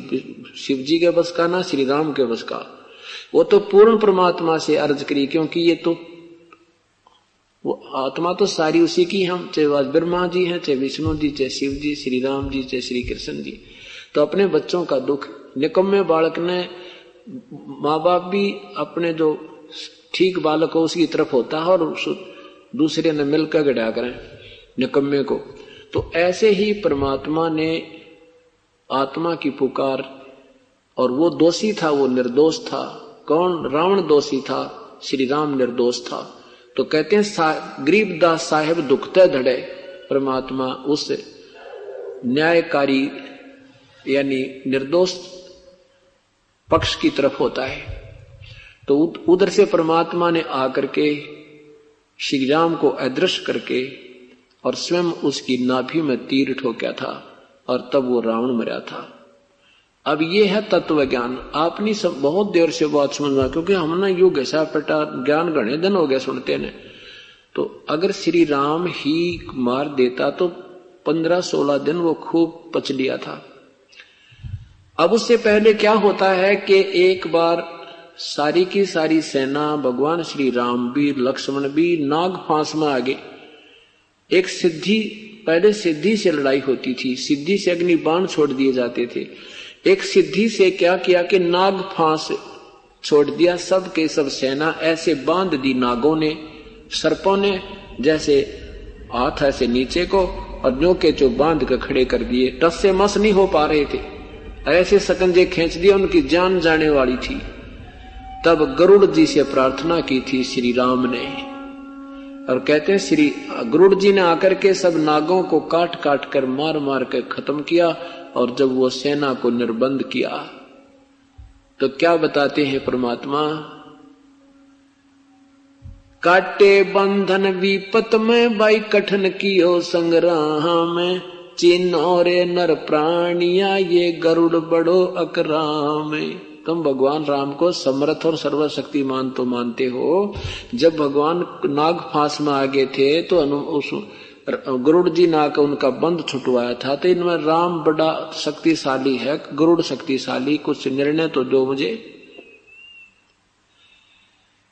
शिव जी के बस का ना श्री राम के बस का। वो तो पूर्ण परमात्मा से अर्ज करी, क्योंकि ये तो वो आत्मा तो सारी उसी की। हम चाहे ब्रह्मा जी हैं, चाहे विष्णु जी, चाहे शिव जी, श्री राम जी, चाहे श्री कृष्ण जी। तो अपने बच्चों का दुख, निकम्मे बालक ने, माँ बाप भी अपने जो ठीक बालक हो उसकी तरफ होता है, और दूसरे ने मिलकर गड़ा करें निकम्मे को। तो ऐसे ही परमात्मा ने आत्मा की पुकार, और वो दोषी था, वो निर्दोष था। कौन? रावण दोषी था, श्री राम निर्दोष था। तो कहते हैं गरीबदास साहेब दुखते धड़े, परमात्मा उस न्यायकारी यानी निर्दोष पक्ष की तरफ होता है। तो उधर से परमात्मा ने आकर के श्री राम को अदृश्य करके और स्वयं उसकी नाभि में तीर ठोका था, और तब वो रावण मरा था। अब ये है तत्व ज्ञान। आपने सब बहुत देर से बात समझना, क्योंकि हमने युग ऐसा पटा ज्ञान घने दिन हो गए सुनते ने। तो अगर श्री राम ही मार देता तो 15-16 दिन वो खूब पच लिया था। अब उससे पहले क्या होता है कि एक बार सारी की सारी सेना, भगवान श्री राम भी, लक्ष्मण भी नाग फांस में आ गए। एक सिद्धि, पहले सिद्धि से लड़ाई होती थी, सिद्धि से अग्नि बाण छोड़ दिए जाते थे। एक सिद्धि से क्या किया कि नाग फांस छोड़ दिया। सब के सब सेना ऐसे बांध दी नागों ने, सर्पों ने, जैसे हाथ ऐसे नीचे को और न्यों के चो बांध कर खड़े कर दिए। टस से मस नहीं हो पा रहे थे, ऐसे सकंजे खींच दिए, उनकी जान जाने वाली थी। तब गरुड़ जी से प्रार्थना की थी श्री राम ने, और कहते हैं श्री गरुड़ जी ने आकर के सब नागों को काट काट कर मार मार कर खत्म किया। और जब वो सेना को निर्बंध किया तो क्या बताते हैं परमात्मा? काटे बंधन विपत में बाई कठन कियो संग्राम, चिन्हो रे नर प्राणिया ये गरुड़ बड़ो अकराम। तुम भगवान राम को समर्थ और सर्वशक्तिमान तो मानते हो। जब भगवान नाग फांस में आ गए थे तो उस गरुड़ जी नाग उनका बंध छुटवाया था। तो इनमें राम बड़ा शक्तिशाली है, गरुड़ शक्तिशाली, कुछ निर्णय तो दो मुझे।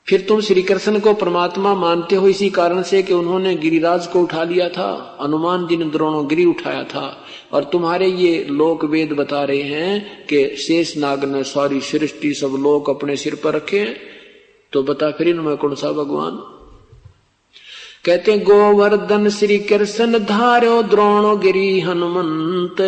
फिर तुम श्री कृष्ण को परमात्मा मानते हो इसी कारण से कि उन्होंने गिरिराज को उठा लिया था, हनुमान जी ने द्रोणोगिरी उठाया था। और तुम्हारे ये लोक वेद बता रहे हैं कि शेष नाग ने सारी सृष्टि सब लोक अपने सिर पर रखे हैं। तो बता फिर इनमें कौन सा भगवान? कहते हैं गोवर्धन श्री कृष्ण धार्यो द्रोणोगिरी हनुमंत,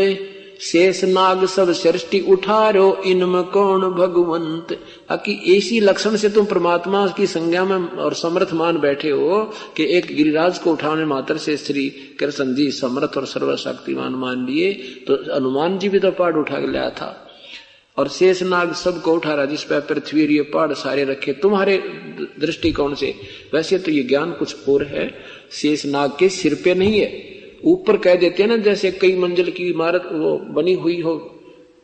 शेष नाग सब सृष्टि उठारो इनमें कौन भगवंत। कि ऐसी लक्षण से तुम परमात्मा की संज्ञा में और समर्थ मान बैठे हो कि एक गिरिराज को उठाने मात्र से श्री कृष्ण जी समर्थ और सर्वशक्तिमान मान लिए। तो हनुमान जी भी तो पहाड़ उठा के लाया था, और शेष नाग सबको उठा रहा, जिस पर पृथ्वी ये पहाड़ सारे रखे। तुम्हारे दृष्टिकोण से वैसे तो ये ज्ञान कुछ और है, शेष नाग के सिर पे नहीं है, ऊपर कह देते हैं ना। जैसे कई मंजिल की इमारत वो बनी हुई हो,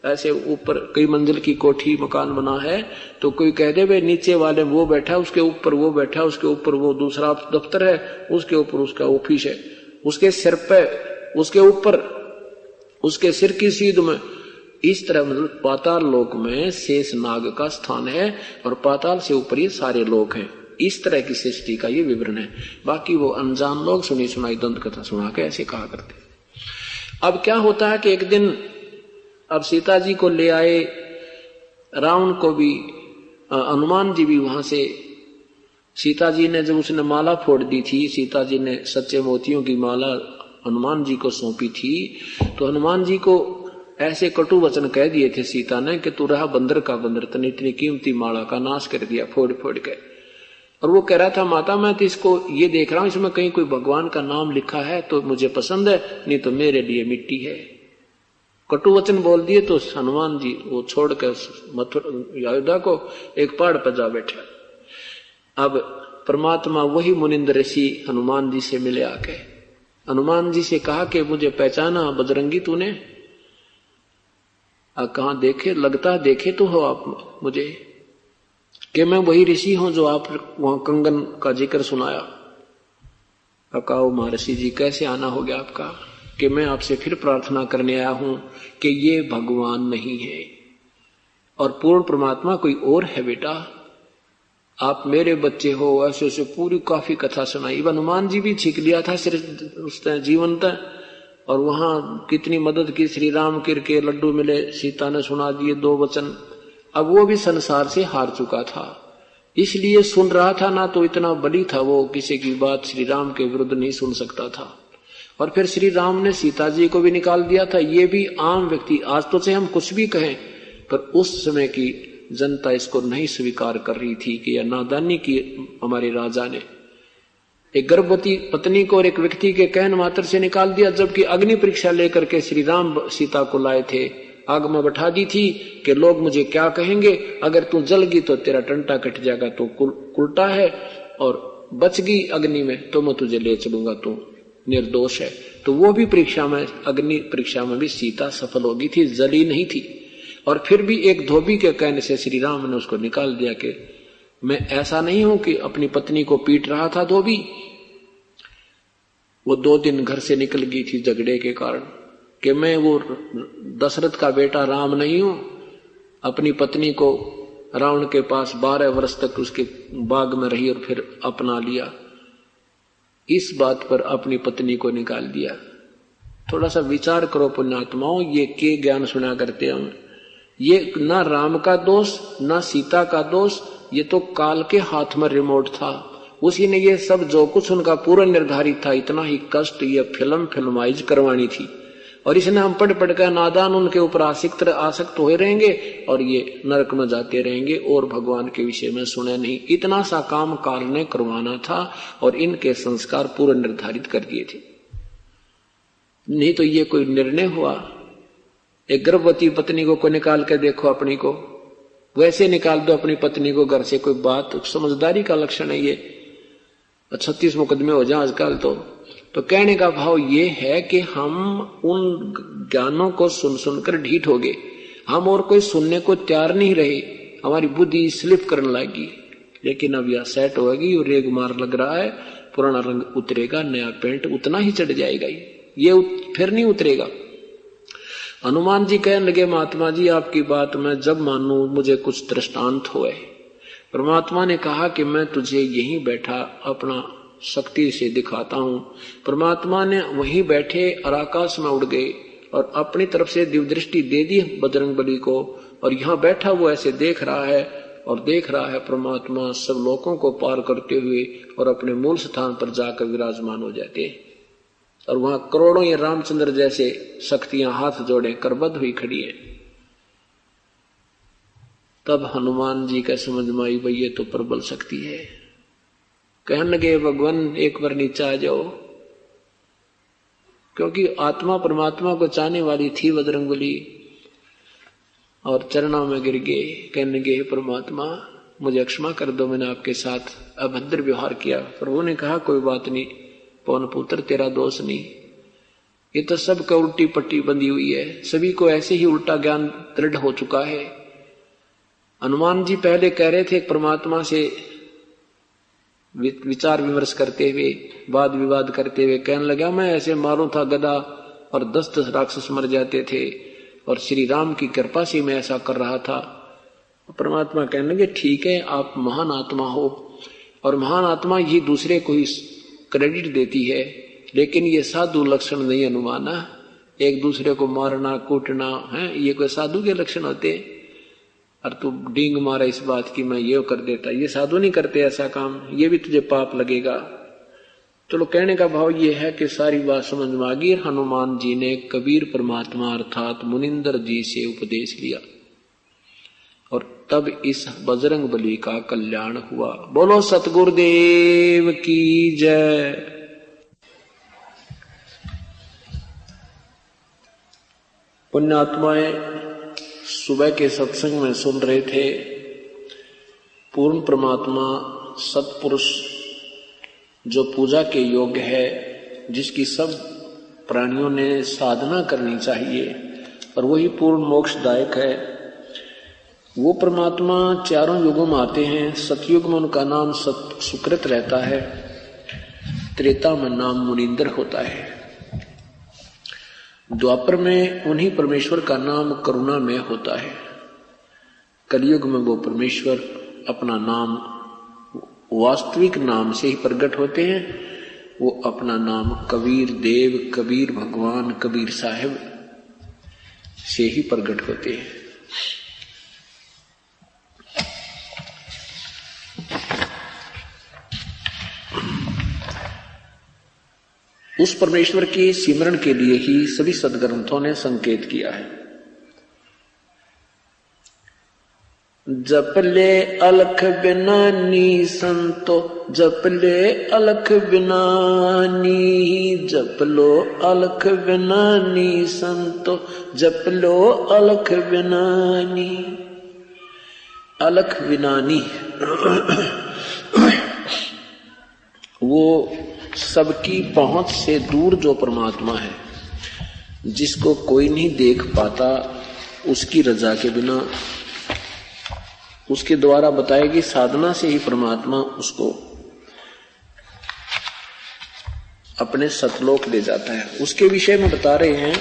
ऐसे ऊपर कई मंजिल की कोठी मकान बना है, तो कोई कह दे भाई नीचे वाले वो बैठा, उसके ऊपर वो बैठा, उसके ऊपर वो दूसरा दफ्तर है, उसके ऊपर उसका ऑफिस है, उसके सिर पे, उसके ऊपर, उसके सिर की सीध में। इस तरह मतलब पाताल लोक में शेष नाग का स्थान है, और पाताल से ऊपर ये सारे लोक हैं। इस तरह की सृष्टि का ये विवरण है। बाकी वो अनजान लोग सुनी सुनाई दंत कथा सुना के ऐसे कहा करते। अब क्या होता है कि एक दिन अब सीता जी को ले आए, रावण को भी, हनुमान जी भी वहां से सीता जी ने जब उसने माला फोड़ दी थी, सीता जी ने सच्चे मोतियों की माला हनुमान जी को सौंपी थी, तो हनुमान जी को ऐसे कटु वचन कह दिए थे सीता ने कि तू रहा बंदर का बंदर, तने इतनी कीमती माला का नाश कर दिया फोड़ फोड़ के। और वो कह रहा था माता मैं तो इसको ये देख रहा हूं, इसमें कहीं कोई भगवान का नाम लिखा है तो मुझे पसंद है, नहीं तो मेरे लिए मिट्टी है। कटु वचन बोल दिए तो हनुमान जी वो छोड़कर अयोध्या को एक पहाड़ पर जा बैठा। अब परमात्मा वही मुनिंद्र ऋषि हनुमान जी से मिले आके, हनुमान जी से कहा कि मुझे पहचाना बजरंगी तूने? कहाँ देखे, लगता देखे तो हो आप मुझे कि मैं वही ऋषि हूं जो आप वहां कंगन का जिक्र सुनाया। कहा महर्षि जी कैसे आना हो गया आपका? कि मैं आपसे फिर प्रार्थना करने आया हूं कि ये भगवान नहीं है और पूर्ण परमात्मा कोई और है बेटा, आप मेरे बच्चे हो। ऐसे ऐसे पूरी काफी कथा सुनाई। हनुमान जी भी छीक लिया था सिर्फ उस जीवन तक, और वहां कितनी मदद की, श्री राम के लड्डू मिले, सीता ने सुना दिए 2 वचन। अब वो भी संसार से हार चुका था, इसलिए सुन रहा था ना, तो इतना बली था वो, किसी की बात श्री राम के विरुद्ध नहीं सुन सकता था। और फिर श्री राम ने सीता जी को भी निकाल दिया था। ये भी आम व्यक्ति, आज तो से हम कुछ भी कहें, पर उस समय की जनता इसको नहीं स्वीकार कर रही थी कि यह नादानी की हमारे राजा ने एक गर्भवती पत्नी को और एक व्यक्ति के कहन मात्र से निकाल दिया, जबकि अग्नि परीक्षा लेकर के श्री राम सीता को लाए थे, आग में बैठा दी थी कि लोग मुझे क्या कहेंगे, अगर तू जल गई तो तेरा टंटा कट जाएगा, तो उल्टा है, और बच गई अग्नि में तो मैं तुझे ले चलूंगा, तू निर्दोष है। तो वो भी परीक्षा में, अग्नि परीक्षा में भी सीता सफल हो गई थी, जली नहीं थी। और फिर भी एक धोबी के कहने से श्री राम ने उसको निकाल दिया कि मैं ऐसा नहीं हूं कि अपनी पत्नी को पीट रहा था धोबी। वो 2 दिन घर से निकल गई थी झगड़े के कारण, कि मैं वो दशरथ का बेटा राम नहीं हूं। अपनी पत्नी को रावण के पास 12 वर्ष तक उसके बाग में रही और फिर अपना लिया, इस बात पर अपनी पत्नी को निकाल दिया। थोड़ा सा विचार करो पुण्यात्माओं, ये के ज्ञान सुना करते हम, ये ना राम का दोष ना सीता का दोष, ये तो काल के हाथ में रिमोट था, उसी ने ये सब जो कुछ उनका पूरा निर्धारित था, इतना ही कष्ट ये फिल्माइज करवानी थी। और इसने हम पढ़ कर नादान उनके ऊपर आसक्त हो रहेंगे और ये नरक में जाते रहेंगे और भगवान के विषय में सुने नहीं। इतना सा काम काल ने करवाना था और इनके संस्कार पूरे निर्धारित कर दिए थे, नहीं तो ये कोई निर्णय हुआ। एक गर्भवती पत्नी को निकाल के देखो अपनी को, वैसे निकाल दो अपनी पत्नी को घर से, कोई बात समझदारी का लक्षण है ये? 36 मुकदमे हो जाए आजकल तो कहने का भाव ये है कि हम उन ज्ञानों को सुन सुनकर ढीठ हो गए, हम और कोई सुनने को तैयार नहीं रहे, हमारी बुद्धि स्लिप करने लगी। लेकिन अब यह सेट होगी और रेग मार लग रहा है, पुराना रंग उतरेगा, नया पेंट उतना ही चढ़ जाएगा, ये फिर नहीं उतरेगा। हनुमान जी कहने लगे महात्मा जी आपकी बात मैं जब मानूं मुझे कुछ दृष्टांत होए। परमात्मा ने कहा कि मैं तुझे यहीं बैठा अपना शक्ति से दिखाता हूं। परमात्मा ने वहीं बैठे और आकाश में उड़ गए और अपनी तरफ से दिव्य दृष्टि दे दी बजरंगबली को, और यहां बैठा वो ऐसे देख रहा है और देख रहा है परमात्मा सब लोगों को पार करते हुए और अपने मूल स्थान पर जाकर विराजमान हो जाते हैं। और वहां करोड़ों ये रामचंद्र जैसे शक्तियां हाथ जोड़े करबद्ध हुई खड़ी है। तब हनुमान जी का समझ में आई भाई ये तो प्रबल शक्ति है। कहने लगे भगवान एक बार नीचे आ जाओ, क्योंकि आत्मा परमात्मा को चाहने वाली थी बजरंगबली, और चरणों में गिर गए। कहने लगे परमात्मा मुझे क्षमा कर दो, मैंने आपके साथ अभद्र व्यवहार किया। प्रभु ने कहा कोई बात नहीं पवन पुत्र, तेरा दोष नहीं, ये तो सबका उल्टी पट्टी बंधी हुई है, सभी को ऐसे ही उल्टा ज्ञान दृढ़ हो चुका है। हनुमान जी पहले कह रहे थे परमात्मा से विचार विमर्श करते हुए, वाद विवाद करते हुए, कहने लगा मैं ऐसे मारूं था गदा और 10-10 राक्षस मर जाते थे, और श्री राम की कृपा से मैं ऐसा कर रहा था। परमात्मा कहने लगे ठीक है आप महान आत्मा हो, और महान आत्मा ये दूसरे को ही क्रेडिट देती है, लेकिन ये साधु लक्षण नहीं अनुमाना, एक दूसरे को मारना कूटना है ये कोई साधु के लक्षण होते। और तू डींग मारा इस बात की मैं ये कर देता, ये साधु नहीं करते ऐसा काम, ये भी तुझे पाप लगेगा। चलो कहने का भाव ये है कि सारी बात समझ में आ गई। हनुमान जी ने कबीर परमात्मा अर्थात मुनिंदर जी से उपदेश लिया और तब इस बजरंग बली का कल्याण हुआ। बोलो सतगुरुदेव की जय। पुण्यात्माएं सुबह के सत्संग में सुन रहे थे, पूर्ण परमात्मा सत्पुरुष जो पूजा के योग्य है, जिसकी सब प्राणियों ने साधना करनी चाहिए और वही पूर्ण मोक्षदायक है, वो परमात्मा चारों युगों में आते हैं। सतयुग में उनका नाम सुकृत रहता है, त्रेता में नाम मुनिंदर होता है, द्वापर में उन्हीं परमेश्वर का नाम करुणा में होता है, कलयुग में वो परमेश्वर अपना नाम वास्तविक नाम से ही प्रकट होते हैं। वो अपना नाम कबीर देव, कबीर भगवान, कबीर साहिब से ही प्रकट होते हैं। उस परमेश्वर के सिमरण के लिए ही सभी सदग्रंथों ने संकेत किया है। जप ले अलख बिनानी संतो, जप ले अलख बिनानी, जप लो अलख बिनानी संतो, जप लो अलख बिनानी। अलख बिनानी वो सबकी पहुंच से दूर जो परमात्मा है, जिसको कोई नहीं देख पाता, उसकी रजा के बिना, उसके द्वारा बताएगी साधना से ही परमात्मा उसको अपने सतलोक ले जाता है। उसके विषय में बता रहे हैं।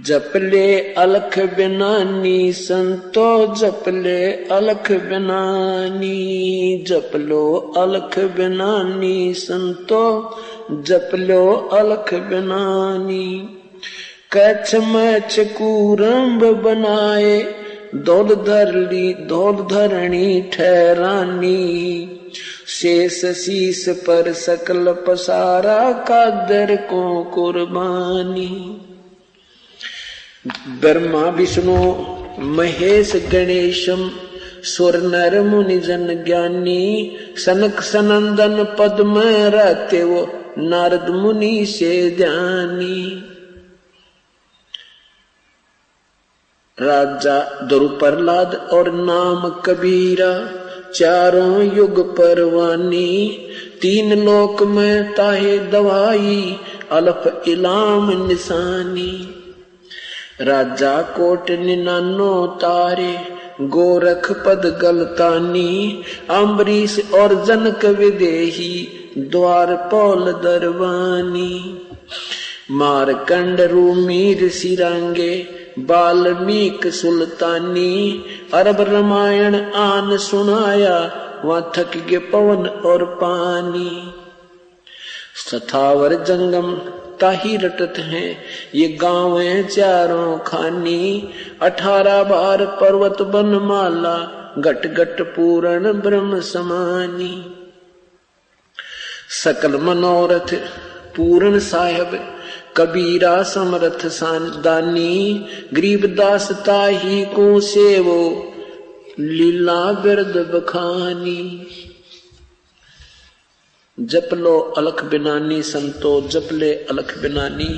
जप ले अलख बिनानी संतो, जप ले अलख बिनानी, जप लो अलख बिनानी संतो, जप लो अलख बिनानी। कछ मछ कूरंब बनाए, दौड़ धरली दौड़ धरणी ठहरानी, शेष शीस पर सकल पसारा कादर को कुर्बानी। ब्रह्मा विष्णु महेश गणेशम, सुर नर मुनि जन ज्ञानी, सनक सनंदन पद में रहते वो नारद मुनि से ध्यानी। राजा ध्रुव प्रहलाद और नाम कबीरा, चारों युग परवानी, तीन लोक में ताहे दवाई, अलफ इलाम निशानी। राजा कोट निनानो तारे, गोरख पद गलतानी, अम्बरीश और जनक विदेही, द्वारपाल दरवानी। मारकंड रूमीर सिरांगे, वाल्मीकि सुल्तानी, अरब रामायण आन सुनाया, वहां थक गए पवन और पानी। सथावर जंगम ताही रटत हैं, ये गाँव है चारों खानी, 18 बार पर्वत बनमाला, घट घट पूर्ण ब्रह्म समानी। सकल मनोरथ पूर्ण साहेब, कबीरा समरथ दानी, गरीबदास ताही को सेवो, लीला बिरद बखानी। जप लो अलख बिनानी संतो, जप ले अलख बिनानी।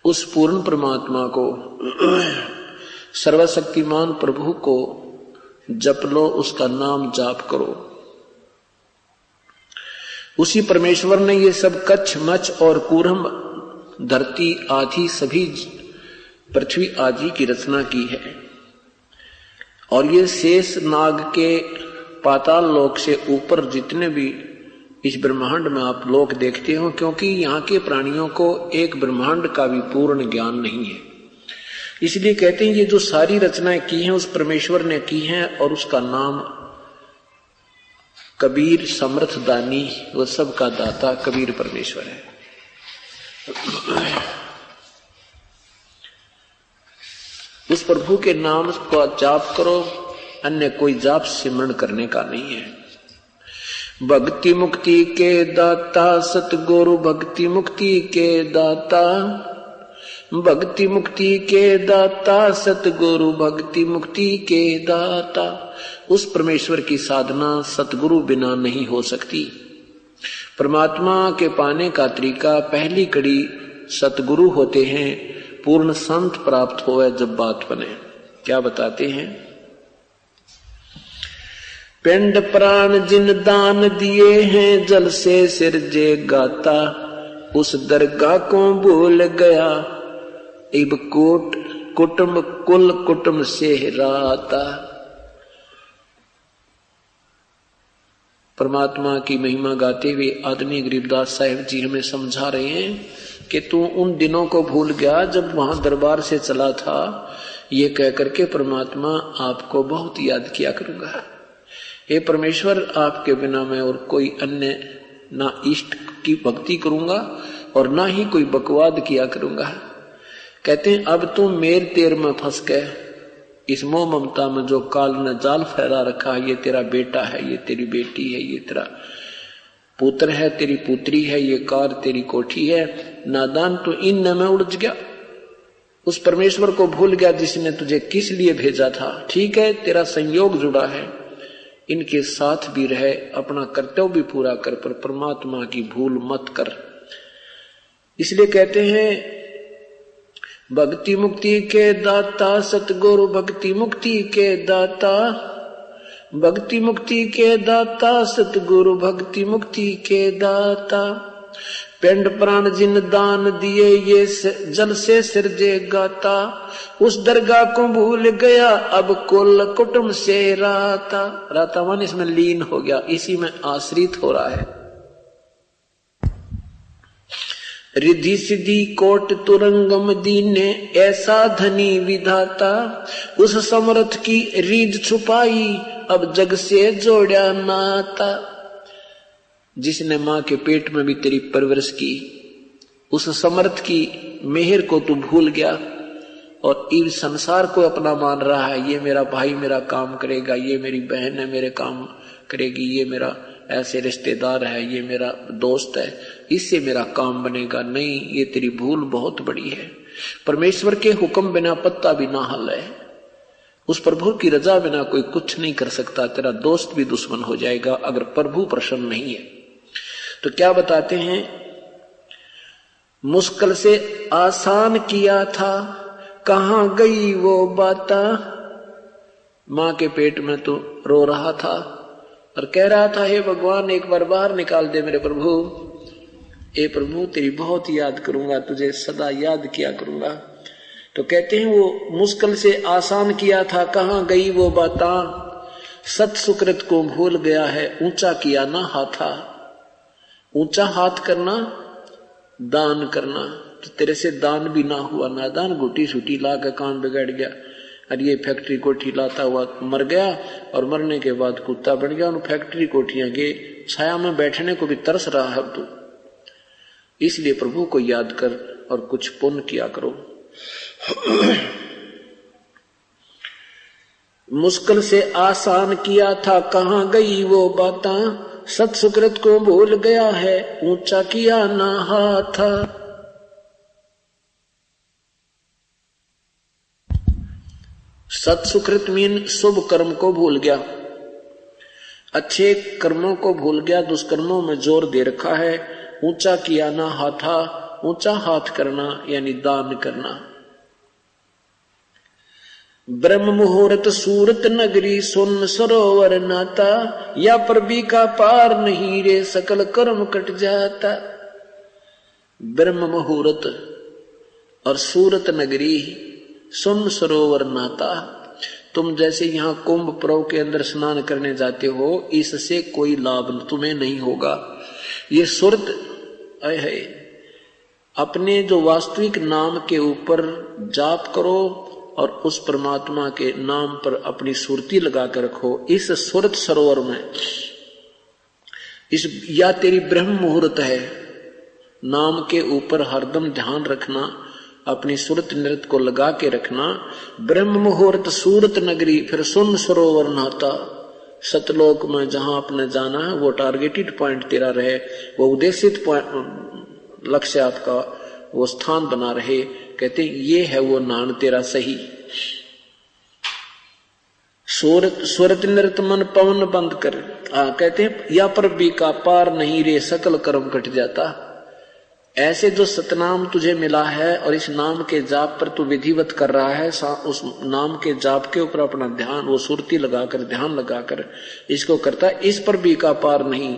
उस पूर्ण परमात्मा को, सर्वशक्तिमान प्रभु को जप लो, उसका नाम जाप करो। उसी परमेश्वर ने ये सब कच्छ मच्छ और कूरम, धरती आदि सभी पृथ्वी आदि की रचना की है। और ये शेष नाग के पाताल लोक से ऊपर जितने भी इस ब्रह्मांड में आप लोग देखते हो, क्योंकि यहाँ के प्राणियों को एक ब्रह्मांड का भी पूर्ण ज्ञान नहीं है, इसलिए कहते हैं ये जो सारी रचनाएं की हैं उस परमेश्वर ने की हैं और उसका नाम कबीर समर्थ दानी, वो सबका दाता कबीर परमेश्वर है। उस प्रभु के नाम को जाप करो, अन्य कोई जाप सिमरण करने का नहीं है। भक्ति मुक्ति के दाता सतगुरु, भक्ति मुक्ति के दाता, भक्ति मुक्ति के दाता सतगुरु, भक्ति मुक्ति के दाता। उस परमेश्वर की साधना सतगुरु बिना नहीं हो सकती। परमात्मा के पाने का तरीका पहली कड़ी सतगुरु होते हैं, पूर्ण संत प्राप्त होवे जब बात बने। क्या बताते हैं? पिंड प्राण जिन दान दिए हैं, जल से सिरजे गाता, उस दरगाह को भूल गया, इब कोट कुटुंब कुल कुटुंब से राता। परमात्मा की महिमा गाते हुए आदमी गरीबदास साहिब जी हमें समझा रहे हैं कि तू उन दिनों को भूल गया जब वहां दरबार से चला था, ये कह करके परमात्मा आपको बहुत याद किया करूंगा। हे परमेश्वर, आपके बिना मैं और कोई अन्य ना इष्ट की भक्ति करूंगा और ना ही कोई बकवाद किया करूंगा। कहते हैं अब तुम मेर तेर में फंस गए, इस मोह ममता में जो काल ने जाल फैला रखा, ये तेरा बेटा है, ये तेरी बेटी है, ये तेरा पुत्र है, तेरी पुत्री है, ये कार तेरी कोठी है, नादान तू इन में उलझ गया। उस परमेश्वर को भूल गया जिसने तुझे किस लिए भेजा था। ठीक है, तेरा संयोग जुड़ा है, इनके साथ भी रहे, अपना कर्तव्य भी पूरा कर, पर परमात्मा की भूल मत कर। इसलिए कहते हैं भक्ति मुक्ति के दाता सतगुरु, भक्ति मुक्ति के दाता, भक्ति मुक्ति के दाता सतगुरु, भक्ति मुक्ति के दाता। पिंड प्राण जिन दान दिए, ये जल से सिरजे गाता, उस दरगाह को भूल गया, अब कुल कुटुंब से राता। राता मान इसमें लीन हो गया, इसी में आश्रित हो रहा है। रिद्धि सिद्धि कोट तुरंगम दीने, ऐसा धनी विधाता, उस समर्थ की रीझ छुपाई, अब जग से जोड़ा नाता। जिसने मां के पेट में भी तेरी परवरिश की, उस समर्थ की मेहर को तू भूल गया और इस संसार को अपना मान रहा है। ये मेरा भाई मेरा काम करेगा, ये मेरी बहन है मेरे काम करेगी, ये मेरा ऐसे रिश्तेदार है, ये मेरा दोस्त है, इससे मेरा काम बनेगा। नहीं, ये तेरी भूल बहुत बड़ी है। परमेश्वर के हुक्म बिना पत्ता भी ना हल है। उस प्रभु की रजा बिना कोई कुछ नहीं कर सकता। तेरा दोस्त भी दुश्मन हो जाएगा अगर प्रभु प्रसन्न नहीं है। तो क्या बताते हैं? मुश्किल से आसान किया था, कहां गई वो बाता। मां के पेट में तो रो रहा था और कह रहा था, हे भगवान एक बार बाहर निकाल दे मेरे प्रभु। ए प्रभु तेरी बहुत याद करूंगा, तुझे सदा याद किया करूंगा। तो कहते हैं वो मुश्किल से आसान किया था, कहां गई वो बाता। सत सुकृत को भूल गया है, ऊंचा किया ना हाथा। ऊंचा हाथ करना, दान करना, तो तेरे से दान भी ना हुआ। नादान गुटी सुटी ला के काम बिगड़ गया। और ये फैक्ट्री कोठी लाता हुआ मर गया और मरने के बाद कुत्ता बन गया। उन फैक्ट्री कोठियां के छाया में बैठने को भी तरस रहा है तू। इसलिए प्रभु को याद कर और कुछ पुण्य किया करो। मुश्किल से आसान किया था, कहां गई वो बातें। सत सुकृत को भूल गया है, ऊंचा किया ना हाथ। सत सुकृत मीन शुभ कर्म को भूल गया, अच्छे कर्मों को भूल गया, दुष्कर्मों में जोर दे रखा है। ऊंचा किया ना हाथा, ऊंचा हाथ करना यानी दान करना। ब्रह्म मुहूर्त सूरत नगरी, सुन सरोवर नाता। या प्रभी का पार नहीं रे, सकल कर्म कट जाता। ब्रह्म मुहूर्त और सूरत नगरी, सुन सरोवर नाता। तुम जैसे यहाँ कुंभ पर्व के अंदर स्नान करने जाते हो, इससे कोई लाभ तुम्हें नहीं होगा। ये सुरत है, अपने जो वास्तविक नाम के ऊपर जाप करो और उस परमात्मा के नाम पर अपनी सुरती लगा कर रखो। इस सुरत सरोवर में इस या तेरी ब्रह्म मुहूर्त है, नाम के ऊपर हरदम ध्यान रखना, अपनी सूरत नृत्य को लगा के रखना। ब्रह्म मुहूर्त सूरत नगरी, फिर सुन सरोवर नहाता। सतलोक में जहां आपने जाना है वो टारगेटेड पॉइंट तेरा रहे, वो उद्देशित लक्ष्य आपका वो स्थान बना रहे। कहते ये है वो नान तेरा सही। सूरत नृत्य मन पवन बंद कर। कहते हैं या पर भी का पार नहीं रे, सकल कर्म कट जाता। ऐसे जो सतनाम तुझे मिला है और इस नाम के जाप पर तू विधिवत कर रहा है, उस नाम के जाप के ऊपर अपना ध्यान, वो सुरती लगाकर ध्यान लगाकर इसको करता है, इस पर भी का पार नहीं,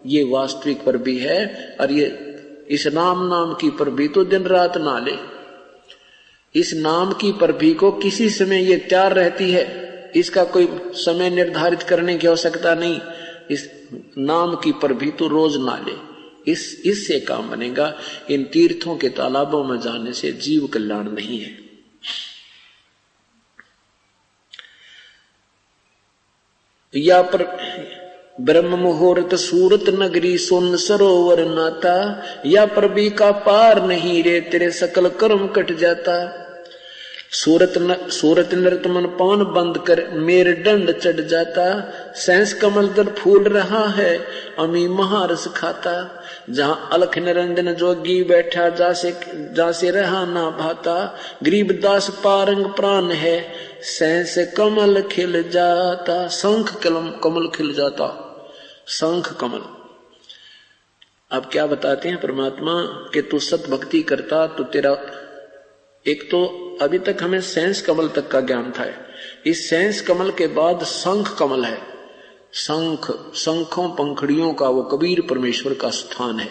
ये वास्तविक पर भी है। और ये इस नाम की पर भी तो दिन रात ना ले। इस नाम की पर भी को किसी समय ये तैयार रहती है, इसका कोई समय निर्धारित करने की आवश्यकता नहीं। इस नाम की पर भी तो रोज ना ले, इससे काम बनेगा। इन तीर्थों के तालाबों में जाने से जीव कल्याण नहीं है। या पर ब्रह्म मुहूर्त सूरत नगरी, सुन सरोवर नाता। या पर भी का पार नहीं रे, तेरे सकल कर्म कट जाता। सूरत नृत्य मन पवन बंद कर, मेरे दंड चढ़ जाता। सैंस कमल दल फूल रहा है, अमी महारस खाता। जहां अलख निरंजन जोगी बैठा, जासे रहा ना भाता। गरीबदास पारंग प्राण है, सैंस कमल खिल जाता। शंख कमल खिल जाता, शंख कमल। अब क्या बताते हैं परमात्मा कि तू सत भक्ति करता तो तेरा, एक तो अभी तक हमें सैंस कमल तक का ज्ञान था, इस सैंस कमल के बाद शंख कमल है। शंखों पंखड़ियों का वो कबीर परमेश्वर का स्थान है।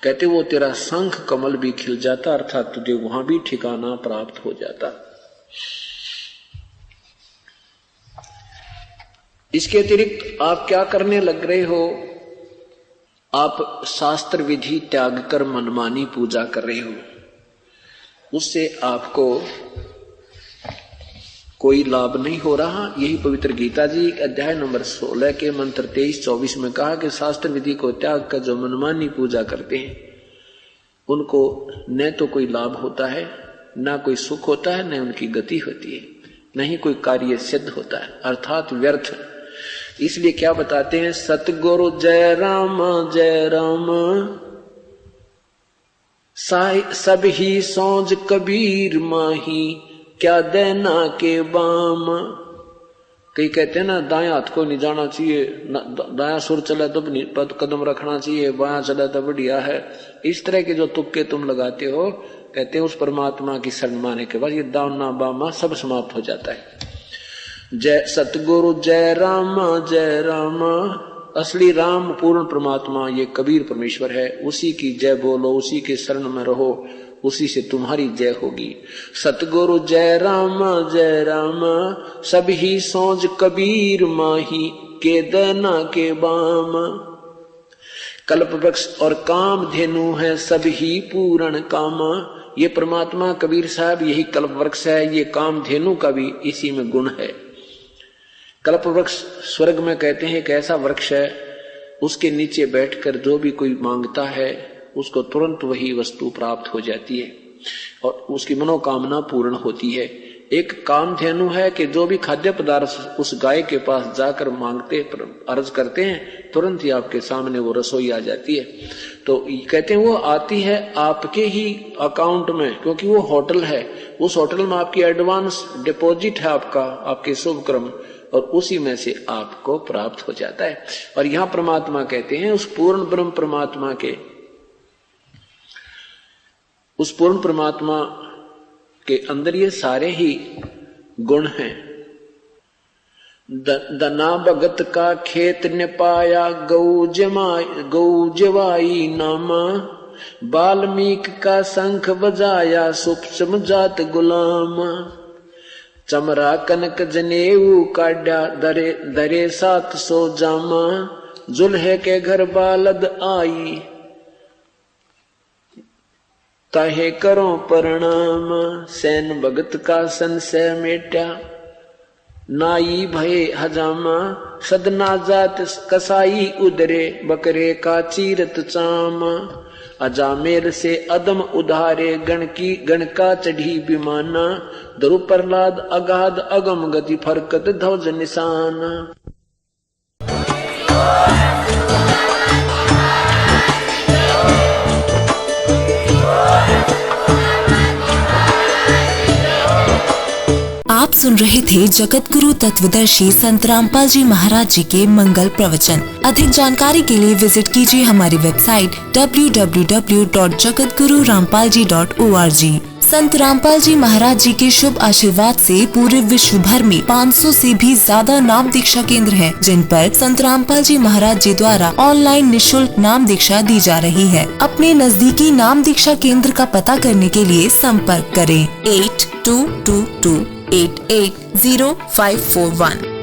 कहते वो तेरा शंख कमल भी खिल जाता, अर्थात तुझे वहां भी ठिकाना प्राप्त हो जाता। इसके अतिरिक्त आप क्या करने लग रहे हो? आप शास्त्र विधि त्याग कर मनमानी पूजा कर रहे हो, उससे आपको कोई लाभ नहीं हो रहा। यही पवित्र गीता जी अध्याय नंबर 16 के मंत्र 23-24 में कहा कि शास्त्र विधि को त्याग कर जो मनमानी पूजा करते हैं उनको न तो कोई लाभ होता है, न कोई सुख होता है, न उनकी गति होती है, न ही कोई कार्य सिद्ध होता है, अर्थात व्यर्थ। इसलिए क्या बताते हैं? सतगुरु जय राम सब ही सौज कबीर माही, क्या देना के बाम। कई कहते हैं ना दाएं हाथ को नहीं जाना चाहिए, दायां सुर चले तो पद कदम रखना चाहिए, बायां चले तो बढ़िया है। इस तरह के जो तुक्के तुम लगाते हो, कहते हैं उस परमात्मा की शरण माने के बाद ये दाना बामा सब समाप्त हो जाता है। जय सतगुरु जय राम, असली राम पूर्ण परमात्मा ये कबीर परमेश्वर है, उसी की जय बोलो, उसी के शरण में रहो, उसी से तुम्हारी जय होगी। सतगुरु जय राम सब ही सोच कबीर माही, के देना के बाम। कल्प वृक्ष और काम धेनु है सब ही पूर्ण काम। ये परमात्मा कबीर साहब यही कल्प वृक्ष है, ये काम धेनु का भी इसी में गुण है। कल्प वृक्ष स्वर्ग में कहते हैं कि ऐसा वृक्ष है, उसके नीचे बैठकर जो भी कोई मांगता है उसको तुरंत वही वस्तु प्राप्त हो जाती है और उसकी मनोकामना पूर्ण होती है। एक कामधेनु है कि जो भी खाद्य पदार्थ उस गाय के पास जाकर मांगते अर्ज करते हैं, तुरंत ही आपके सामने वो रसोई आ जाती है। तो कहते हैं वो आती है आपके ही अकाउंट में, क्योंकि वो होटल है, उस होटल में आपकी एडवांस डिपॉजिट है आपका, आपके शुभ कर्म, और उसी में से आपको प्राप्त हो जाता है। और यहाँ परमात्मा कहते हैं उस पूर्ण ब्रह्म परमात्मा के, उस पूर्ण परमात्मा के अंदर ये सारे ही गुण हैं। दना भगत का खेत ने पाया, गौ जवाई नामा, वाल्मीकि का शंख बजाया, सूक्ष्म जात गुलाम। चमरा कनक जनेऊ काड्या, दरे 700 जामा, जुल्हे के घर बालद आई, ताहे करो प्रणाम। सैन भगत का संशय मेट्या, नाई भये हजामा सदना जात कसाई उदरे बकरे का चीरत चाम अजामेर से अदम उधारे गण का चढ़ी विमाना ध्रुव प्रहलाद अगाध अगम गति फरकत ध्वज निशान। आप सुन रहे थे जगत गुरु तत्वदर्शी संत रामपाल जी महाराज जी के मंगल प्रवचन। अधिक जानकारी के लिए विजिट कीजिए हमारी वेबसाइट www.jagatgururampalji.org। संत रामपाल जी महाराज जी के शुभ आशीर्वाद से पूरे विश्व भर में 500 से भी ज्यादा नाम दीक्षा केंद्र हैं, जिन पर संत रामपाल जी महाराज जी द्वारा ऑनलाइन निशुल्क नाम दीक्षा दी जा रही है। अपने नजदीकी नाम दीक्षा केंद्र का पता करने के लिए संपर्क करें 8222880541।